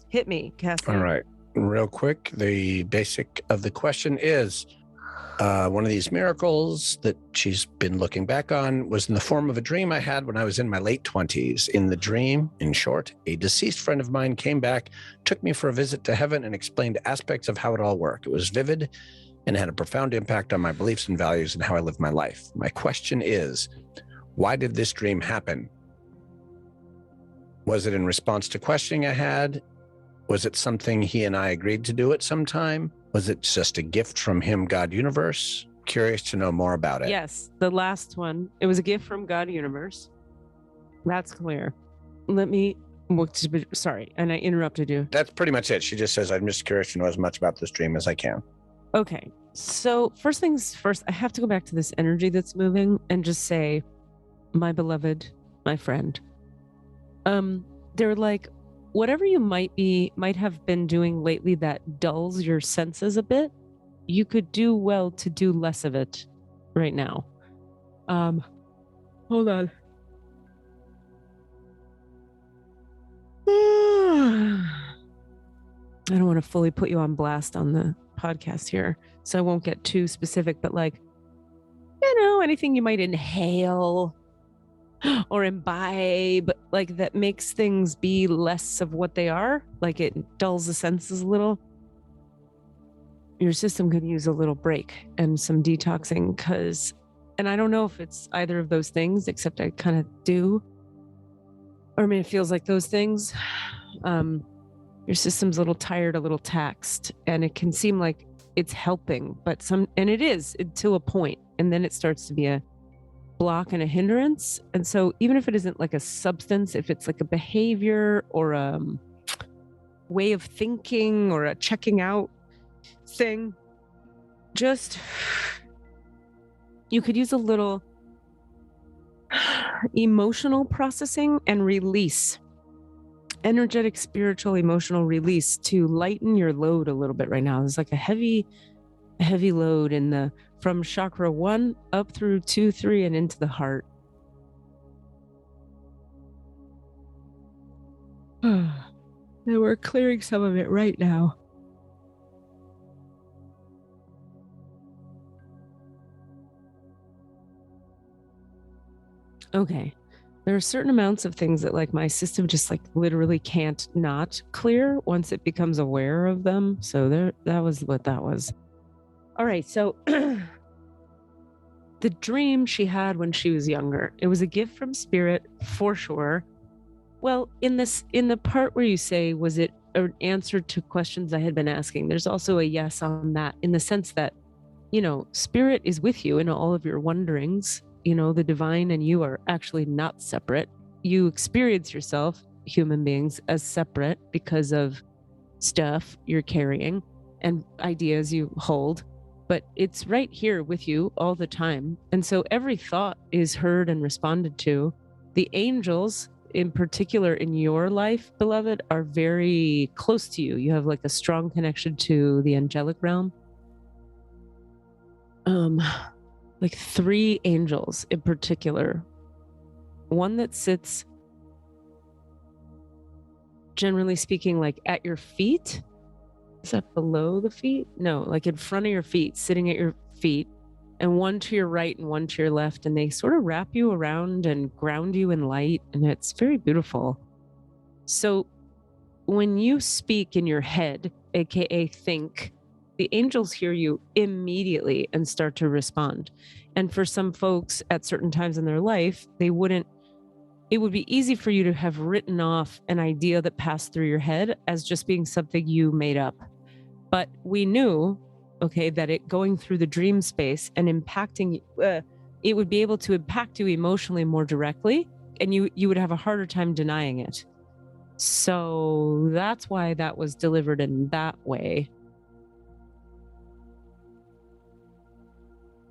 Hit me, Cassie. All right. Real quick, the basic of the question is, one of these miracles that she's been looking back on was in the form of a dream I had when I was in my late 20s. In the dream, in short, a deceased friend of mine came back, took me for a visit to heaven, and explained aspects of how it all worked. It was vivid and had a profound impact on my beliefs and values and how I live my life. My question is, why did this dream happen? Was it in response to questioning I had? Was it something he and I agreed to do at some time? Was it just a gift from him, God Universe? Curious to know more about it. Yes, the last one. It was a gift from God Universe. That's clear. let me, sorry, and I interrupted you. That's pretty much it. She just says, I'm just curious to know as much about this dream as I can. Okay. So first things first, I have to go back to this energy that's moving and just say, my beloved, my friend, they're like, whatever you might have been doing lately that dulls your senses a bit, you could do well to do less of it right now. Hold on. I don't want to fully put you on blast on the podcast here, so I won't get too specific, but like, anything you might inhale or imbibe, like that makes things be less of what they are, like it dulls the senses a little. Your system could use a little break and some detoxing and I don't know if it's either of those things, except I kind of do. Or I mean, it feels like those things. Your system's a little tired, a little taxed, and it can seem like it's helping, and it is to a point, and then it starts to be a block and a hindrance. And so even if it isn't like a substance, if it's like a behavior or a way of thinking or a checking out thing, just you could use a little emotional processing and release, energetic, spiritual, emotional release to lighten your load a little bit right now. There's like a heavy load from chakra 1 up through 2, 3, and into the heart. And we're clearing some of it right now. Okay. There are certain amounts of things that like my system just like literally can't not clear once it becomes aware of them. So that was what that was. All right. So the dream she had when she was younger, it was a gift from spirit for sure. Well, in the part where you say, was it an answer to questions I had been asking? There's also a yes on that, in the sense that, spirit is with you in all of your wonderings. The divine and you are actually not separate. You experience yourself, human beings, as separate because of stuff you're carrying and ideas you hold, but it's right here with you all the time. And so every thought is heard and responded to. The angels, in particular in your life, beloved, are very close to you. You have like a strong connection to the angelic realm. Like 3 angels in particular. One that sits, generally speaking, like at your feet. Is that below the feet? No, like in front of your feet, sitting at your feet, and one to your right and one to your left. And they sort of wrap you around and ground you in light. And it's very beautiful. So when you speak in your head, AKA think, the angels hear you immediately and start to respond. And for some folks at certain times in their life, it would be easy for you to have written off an idea that passed through your head as just being something you made up. But we knew, that it going through the dream space and impacting, it would be able to impact you emotionally more directly, and you would have a harder time denying it. So that's why that was delivered in that way.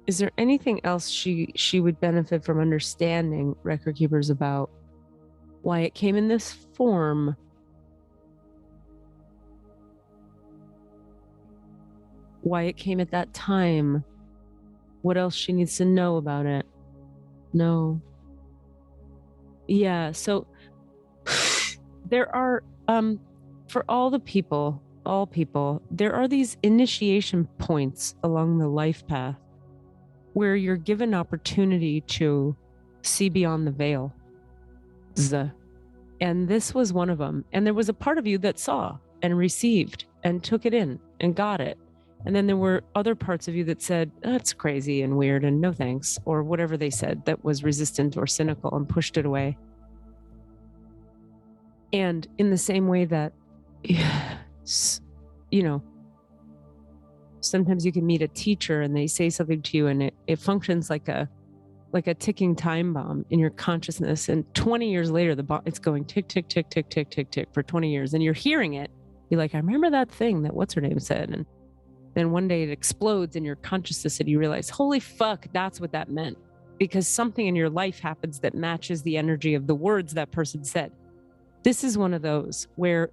Is there anything else she would benefit from understanding, record keepers, about why it came in this form? Why it came at that time? What else she needs to know about it? No. Yeah, so there are, for all people, there are these initiation points along the life path where you're given opportunity to see beyond the veil. And this was one of them. And there was a part of you that saw and received and took it in and got it. And then there were other parts of you that said, that's crazy and weird and no thanks, or whatever they said that was resistant or cynical and pushed it away. And in the same way that, sometimes you can meet a teacher and they say something to you and it functions like a like a ticking time bomb in your consciousness. And 20 years later, the bomb, it's going tick, tick, tick, tick, tick, tick, tick for 20 years. And you're hearing it. You're like, I remember that thing that what's her name said. And then one day it explodes in your consciousness and you realize, holy fuck, that's what that meant. Because something in your life happens that matches the energy of the words that person said. This is one of those where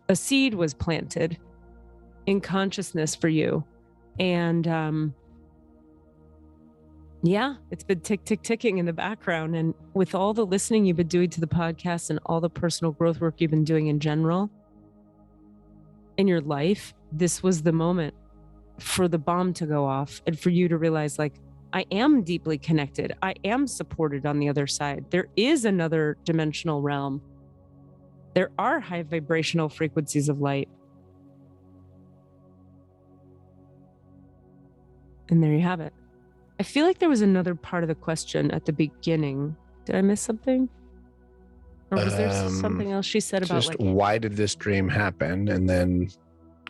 a seed was planted in consciousness for you. And yeah, it's been ticking in the background. And with all the listening you've been doing to the podcast and all the personal growth work you've been doing in general in your life, this was the moment for the bomb to go off and for you to realize, like, I am deeply connected. I am supported on the other side. There is another dimensional realm. There are high vibrational frequencies of light. And there you have it. I feel like there was another part of the question at the beginning. Did I miss something? Or was there something else she said about just why did this dream happen? And then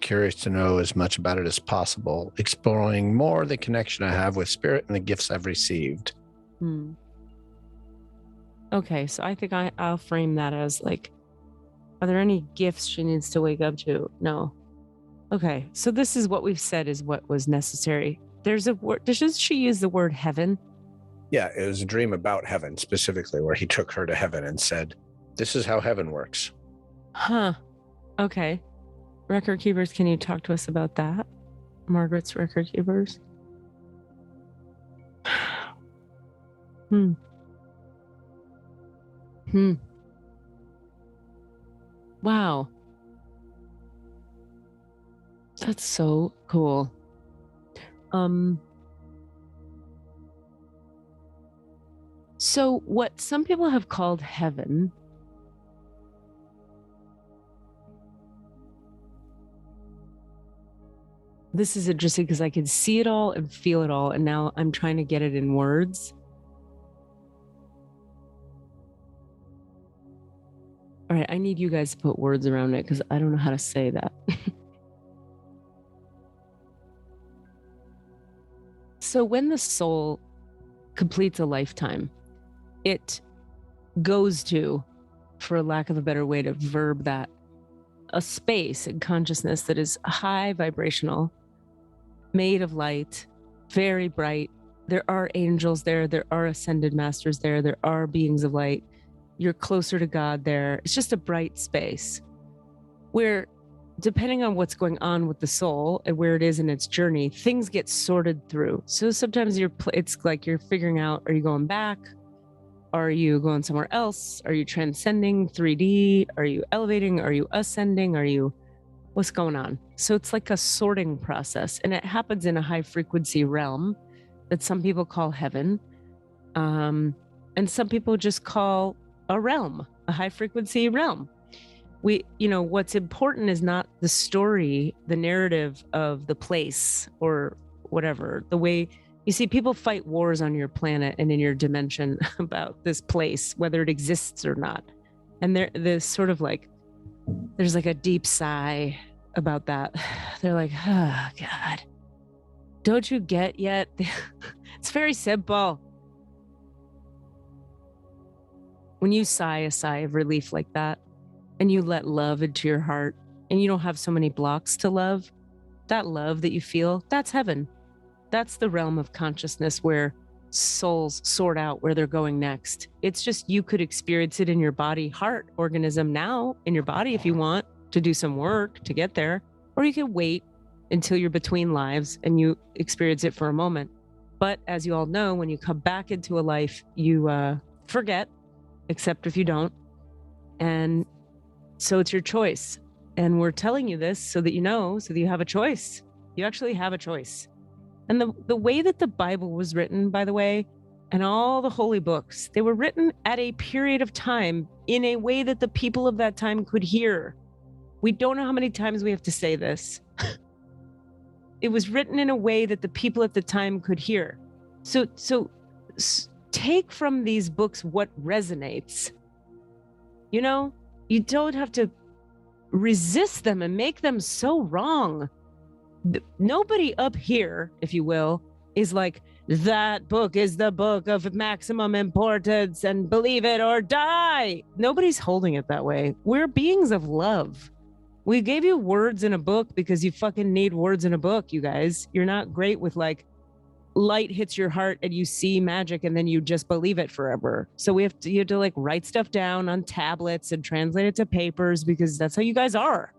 curious to know as much about it as possible, exploring more the connection I have with spirit and the gifts I've received. Okay, so I think I'll frame that as like, are there any gifts she needs to wake up to? No. Okay, so this is what we've said is what was necessary. There's a word, does she use the word heaven? Yeah, it was a dream about heaven specifically, where he took her to heaven and said, this is how heaven works. Huh. Okay. Record keepers, can you talk to us about that? Margaret's record keepers. Wow. That's so cool. So what some people have called heaven this is interesting because I can see it all and feel it all, and now I'm trying to get it in words. All right, I need you guys to put words around it because I don't know how to say that. So when the soul completes a lifetime, it goes to, for lack of a better way to verb that, a space in consciousness that is high vibrational, made of light, very bright. There are angels there. There are ascended masters there. There are beings of light. You're closer to God there. It's just a bright space where, depending on what's going on with the soul and where it is in its journey, things get sorted through. So sometimes it's like you're figuring out, are you going back? Are you going somewhere else? Are you transcending 3D? Are you elevating? Are you ascending? What's going on? So it's like a sorting process, and it happens in a high frequency realm that some people call heaven. And some people just call a realm, a high frequency realm. What's important is not the story, the narrative of the place or whatever. The way you see people fight wars on your planet and in your dimension about this place, whether it exists or not. And there's sort of like, there's like a deep sigh about that. They're like, oh God, don't you get yet? It's very simple. When you sigh a sigh of relief like that, and you let love into your heart, and you don't have so many blocks to love, that love that you feel, that's heaven. That's the realm of consciousness where souls sort out where they're going next. It's just you could experience it in your body, heart, organism now in your body if you want to do some work to get there, or you can wait until you're between lives and you experience it for a moment. But as you all know, when you come back into a life, you forget, except if you don't. And so it's your choice. And we're telling you this so that you know, so that you have a choice. You actually have a choice. And the way that the Bible was written, by the way, and all the holy books, they were written at a period of time in a way that the people of that time could hear. We don't know how many times we have to say this. It was written in a way that the people at the time could hear. So take from these books what resonates. You don't have to resist them and make them so wrong. Nobody up here, if you will, is like, that book is the book of maximum importance and believe it or die. Nobody's holding it that way. We're beings of love. We gave you words in a book because you fucking need words in a book, you guys. You're not great with like light hits your heart and you see magic and then you just believe it forever. So you have to like write stuff down on tablets and translate it to papers because that's how you guys are.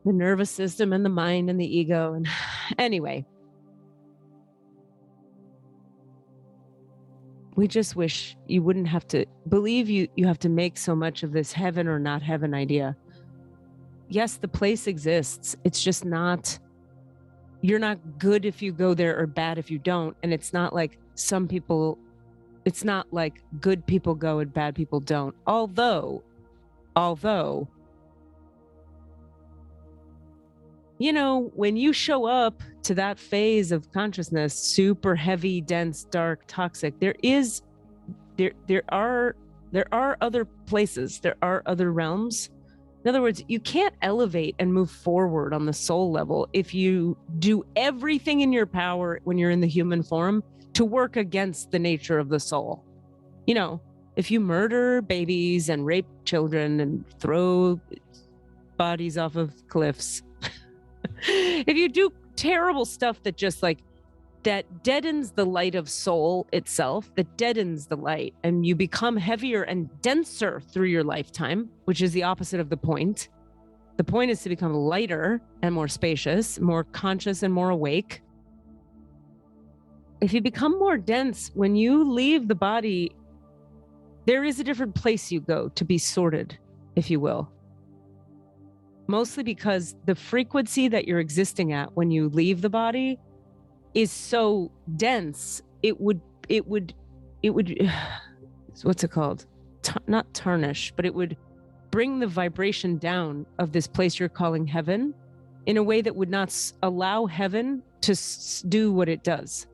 The nervous system and the mind and the ego. And anyway, we just wish you wouldn't have to believe you have to make so much of this heaven or not heaven idea. Yes, the place exists. It's just not, you're not good if you go there or bad if you don't. And it's not like some people, it's not like good people go and bad people don't. Although, you know, when you show up to that phase of consciousness, super heavy, dense, dark, toxic, there are other places, there are other realms. In other words, you can't elevate and move forward on the soul level if you do everything in your power when you're in the human form to work against the nature of the soul. You know, if you murder babies and rape children and throw bodies off of cliffs, if you do terrible stuff that just like, that deadens the light of soul itself, that deadens the light, and you become heavier and denser through your lifetime, which is the opposite of the point. The point is to become lighter and more spacious, more conscious and more awake. If you become more dense, when you leave the body, there is a different place you go to be sorted, if you will. Mostly because the frequency that you're existing at when you leave the body is so dense, it would what's it called? Not tarnish, but it would bring the vibration down of this place you're calling heaven in a way that would not allow heaven to do what it does.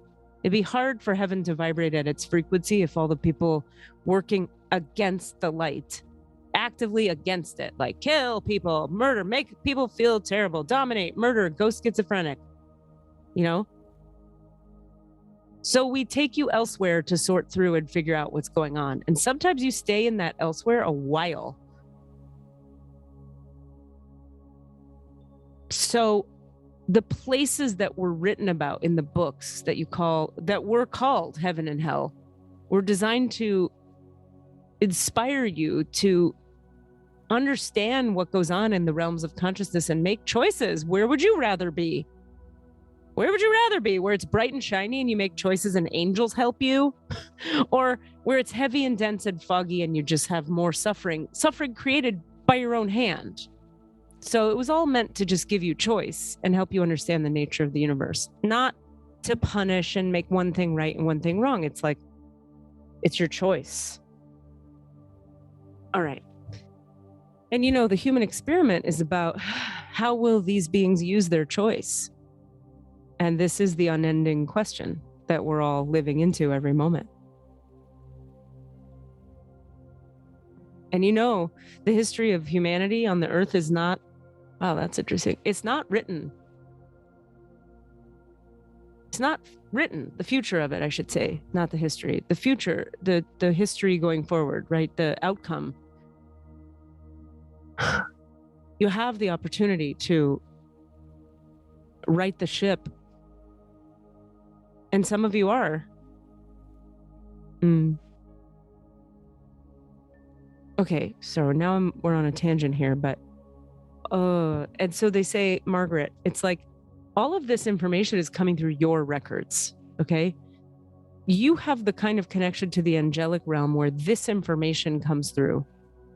It'd be hard for heaven to vibrate at its frequency if all the people working against the light, actively against it, like kill people, murder, make people feel terrible, dominate, murder, go schizophrenic, you know? So we take you elsewhere to sort through and figure out what's going on. And sometimes you stay in that elsewhere a while. So the places that were written about in the books that were called heaven and hell were designed to inspire you to understand what goes on in the realms of consciousness and make choices. Where would you rather be? Where would you rather be? Where it's bright and shiny and you make choices and angels help you? Or where it's heavy and dense and foggy and you just have more suffering created by your own hand? So it was all meant to just give you choice and help you understand the nature of the universe, not to punish and make one thing right and one thing wrong. It's like, it's your choice. All right. And you know, the human experiment is about how will these beings use their choice? And this is the unending question that we're all living into every moment. And you know, the history of humanity on the earth is not, wow, that's interesting. It's not written. It's not written. The future of it, I should say, not the history. The future, the history going forward, right? The outcome. You have the opportunity to right the ship. And some of you are. Okay, so now we're on a tangent here, but and so they say, Margaret, it's like all of this information is coming through your records, okay? You have the kind of connection to the angelic realm where this information comes through.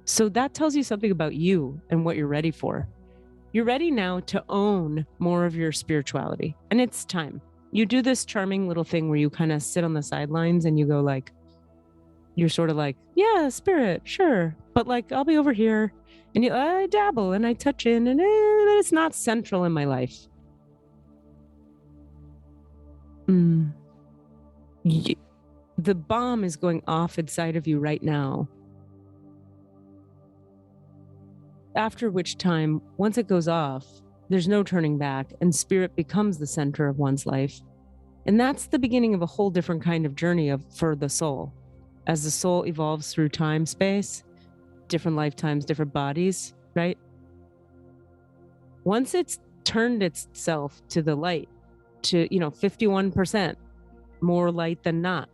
So that tells you something about you and what you're ready for. You're ready now to own more of your spirituality, and it's time. You do this charming little thing where you kind of sit on the sidelines and you go like, you're sort of like, yeah, spirit, sure. But like, I'll be over here. And I dabble and I touch in and it's not central in my life. The bomb is going off inside of you right now. After which time, once it goes off, there's no turning back and spirit becomes the center of one's life. And that's the beginning of a whole different kind of journey for the soul. As the soul evolves through time, space, different lifetimes, different bodies, right? Once it's turned itself to the light, to, 51% more light than not.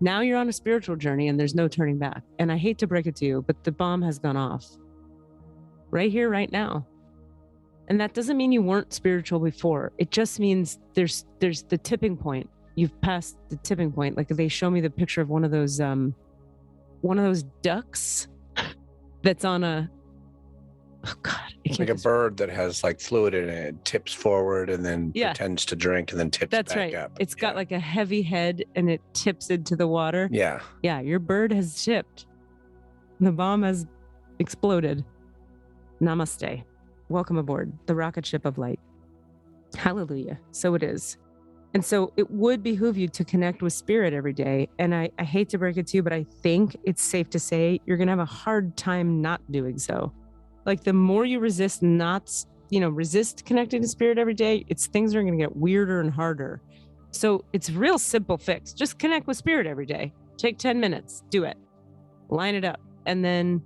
Now you're on a spiritual journey and there's no turning back. And I hate to break it to you, but the bomb has gone off right here, right now. And that doesn't mean you weren't spiritual before. It just means there's the tipping point. You've passed the tipping point. Like they show me the picture of one of those ducks that's on a, oh God. Like a bird that has like fluid in it, tips forward and then pretends to drink and then tips That's back right. up. It's got like a heavy head and it tips into the water. Yeah. Yeah, your bird has tipped. The bomb has exploded. Namaste. Welcome aboard the rocket ship of light. Hallelujah. So it is. And so it would behoove you to connect with spirit every day. And I hate to break it to you, but I think it's safe to say you're going to have a hard time not doing so. Like the more you resist resist connecting to spirit every day, things are going to get weirder and harder. So it's a real simple fix. Just connect with spirit every day. Take 10 minutes, do it, line it up. And then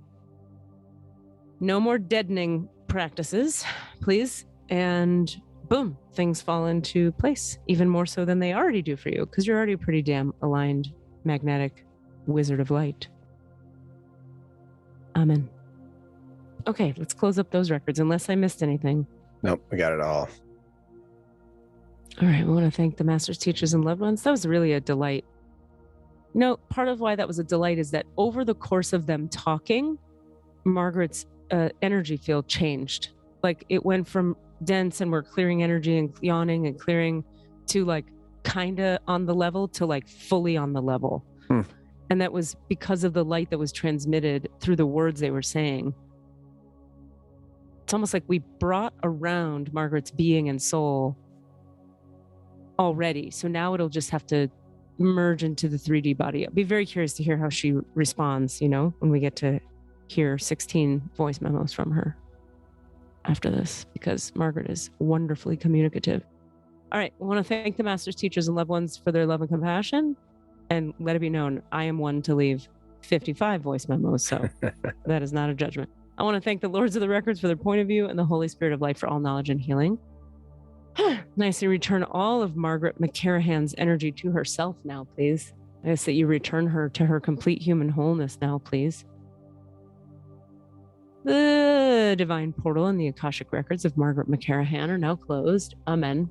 no more deadening practices, please. And boom, things fall into place even more so than they already do for you. Cause you're already a pretty damn aligned magnetic wizard of light. Amen. Okay, let's close up those records unless I missed anything. Nope, we got it all. All right, we want to thank the masters, teachers, and loved ones. That was really a delight. Part of why that was a delight is that over the course of them talking, Margaret's energy field changed. Like it went from dense and we're clearing energy and yawning and clearing to like kind of on the level to like fully on the level. And that was because of the light that was transmitted through the words they were saying. It's almost like we brought around Margaret's being and soul already. So now it'll just have to merge into the 3D body. I'll be very curious to hear how she responds, when we get to hear 16 voice memos from her after this, because Margaret is wonderfully communicative. All right. I want to thank the masters, teachers, and loved ones for their love and compassion. And let it be known, I am one to leave 55 voice memos. So that is not a judgment. I want to thank the Lords of the Records for their point of view and the Holy Spirit of Light for all knowledge and healing. Nicely return all of Margaret McCarahan's energy to herself now, please. I ask that you return her to her complete human wholeness now, please. The divine portal and the Akashic records of Margaret McCarahan are now closed. Amen.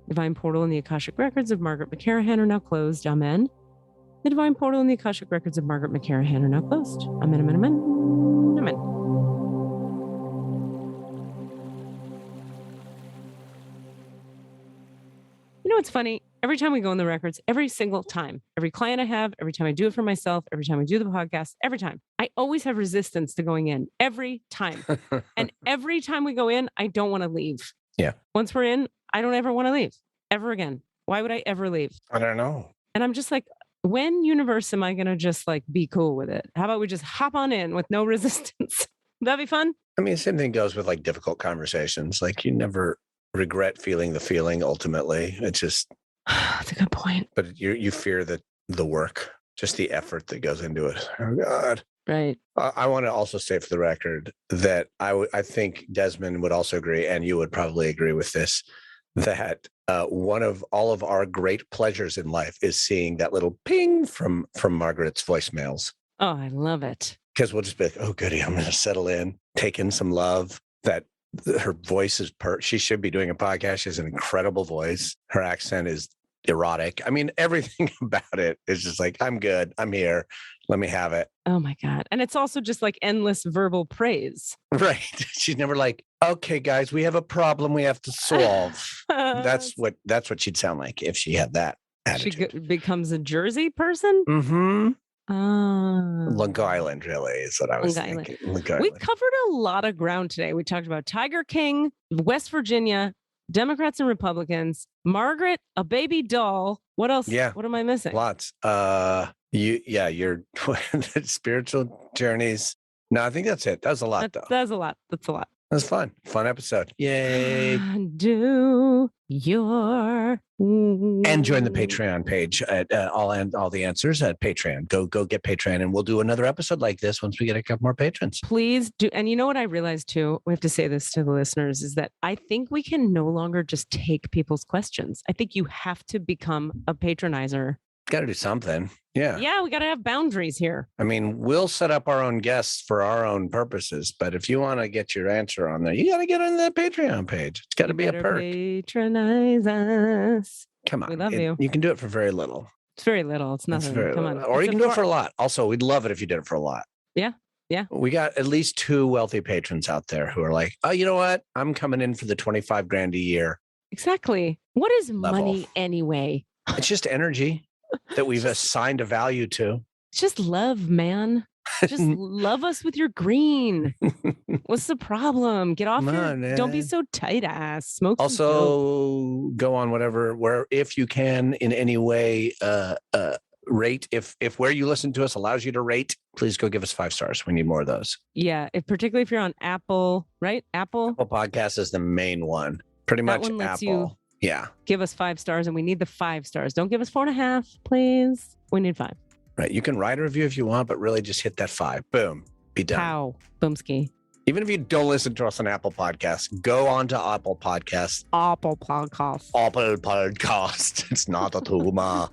Divine portal and the Akashic records of Margaret McCarahan are now closed. Amen. The divine portal and the Akashic records of Margaret McCarahan are now closed. Amen, amen, amen. Amen. What's funny? Every time we go in the records, every single time, every client I have, every time I do it for myself, every time I do the podcast, every time, I always have resistance to going in every time. And every time we go in, I don't want to leave. Yeah. Once we're in, I don't ever want to leave ever again. Why would I ever leave? I don't know. And I'm just like, when universe am I going to just like be cool with it? How about we just hop on in with no resistance? That'd be fun. I mean, same thing goes with like difficult conversations. Like you never regret feeling the feeling ultimately. It's just that's a good point. But you fear the work, just the effort that goes into it. Oh God. Right. I want to also say for the record that I think Desmond would also agree, and you would probably agree with this, that one of all of our great pleasures in life is seeing that little ping from Margaret's voicemails. Oh, I love it. Because we'll just be like, oh goody, I'm going to settle in, take in some love. That her voice is she should be doing a podcast. She has an incredible voice. Her accent is erotic. I mean, everything about it is just like, I'm good. I'm here. Let me have it. Oh my God. And it's also just like endless verbal praise. Right. She's never like, okay, guys, we have a problem we have to solve. That's what she'd sound like if she had that attitude. She becomes a Jersey person? Mm-hmm. Long Island, really, is what I was thinking. We covered a lot of ground today. We talked about Tiger King, West Virginia, Democrats and Republicans, Margaret, a baby doll. What else? Yeah. What am I missing? Lots. Your spiritual journeys. No, I think that's it. That's a lot, though. That's a lot. It was fun. Fun episode. Yay. Do your And join the Patreon page at all the answers at Patreon. Go get Patreon, and we'll do another episode like this once we get a couple more patrons. Please do. And you know what I realized too? We have to say this to the listeners is that I think we can no longer just take people's questions. I think you have to become a patronizer. Got to do something. Yeah. Yeah, we got to have boundaries here. I mean, we'll set up our own guests for our own purposes, but if you want to get your answer on there, you got to get on the Patreon page. It's got to be a perk. Patronize us. Come on. We love you. You can do it for very little. It's very little. It's nothing. Come on. Or you can do it for a lot. Also, we'd love it if you did it for a lot. Yeah. Yeah. We got at least 2 wealthy patrons out there who are like, oh, you know what? I'm coming in for the 25 grand a year. Exactly. What is Level. money anyway? It's just energy that we've assigned a value to. It's just love, man. Just love us with your green. What's the problem? Get off don't be so tight ass. Smoke. Also, go on where if you can in any way rate. If where you listen to us allows you to rate, please go give us 5 stars. We need more of those. Yeah, particularly if you're on Apple, right? Apple Podcast is the main one. Pretty that much one lets Apple. Yeah. Give us 5 stars, and we need the 5 stars. Don't give us 4.5, please. We need 5. Right. You can write a review if you want, but really just hit that 5. Boom. Be done. Pow. Boomski. Even if you don't listen to us on Apple Podcasts, go on to Apple Podcasts. Apple Podcast. Apple Podcast. It's not a tumor.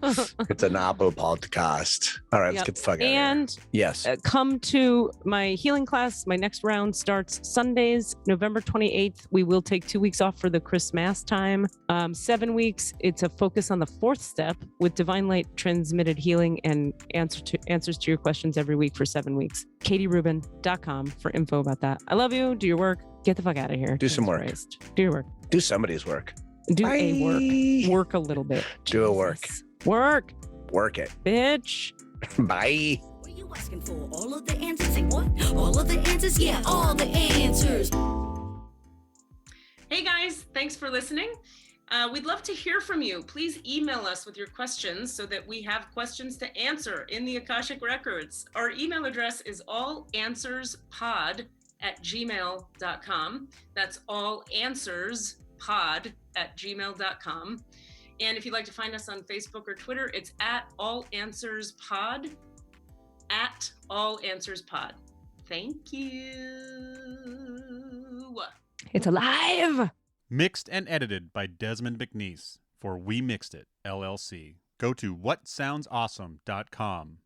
It's an Apple Podcast. All right, let's get the fuck out of here. And yes, come to my healing class. My next round starts Sundays, November 28th. We will take 2 weeks off for the Christmas time. 7 weeks. It's a focus on the 4th step with divine light transmitted healing and answers to your questions every week for 7 weeks. KatieRubin.com for info about that. I love you. Do your work. Get the fuck out of here. Do some work. Do your work. Do somebody's work. Do Bye. a work. Work a little bit. Do a work. Work. Work it. Bitch. Bye. What are you asking for? All of the answers? Say what? All of the answers? Yeah, all the answers. Hey guys, thanks for listening. We'd love to hear from you. Please email us with your questions so that we have questions to answer in the Akashic Records. Our email address is allanswerspod@gmail.com. That's allanswerspod@gmail.com. And if you'd like to find us on Facebook or Twitter, it's @allanswerspod, @allanswerspod. Thank you. It's alive. Mixed and edited by Desmond McNeese for We Mixed It, LLC. Go to whatsoundsawesome.com.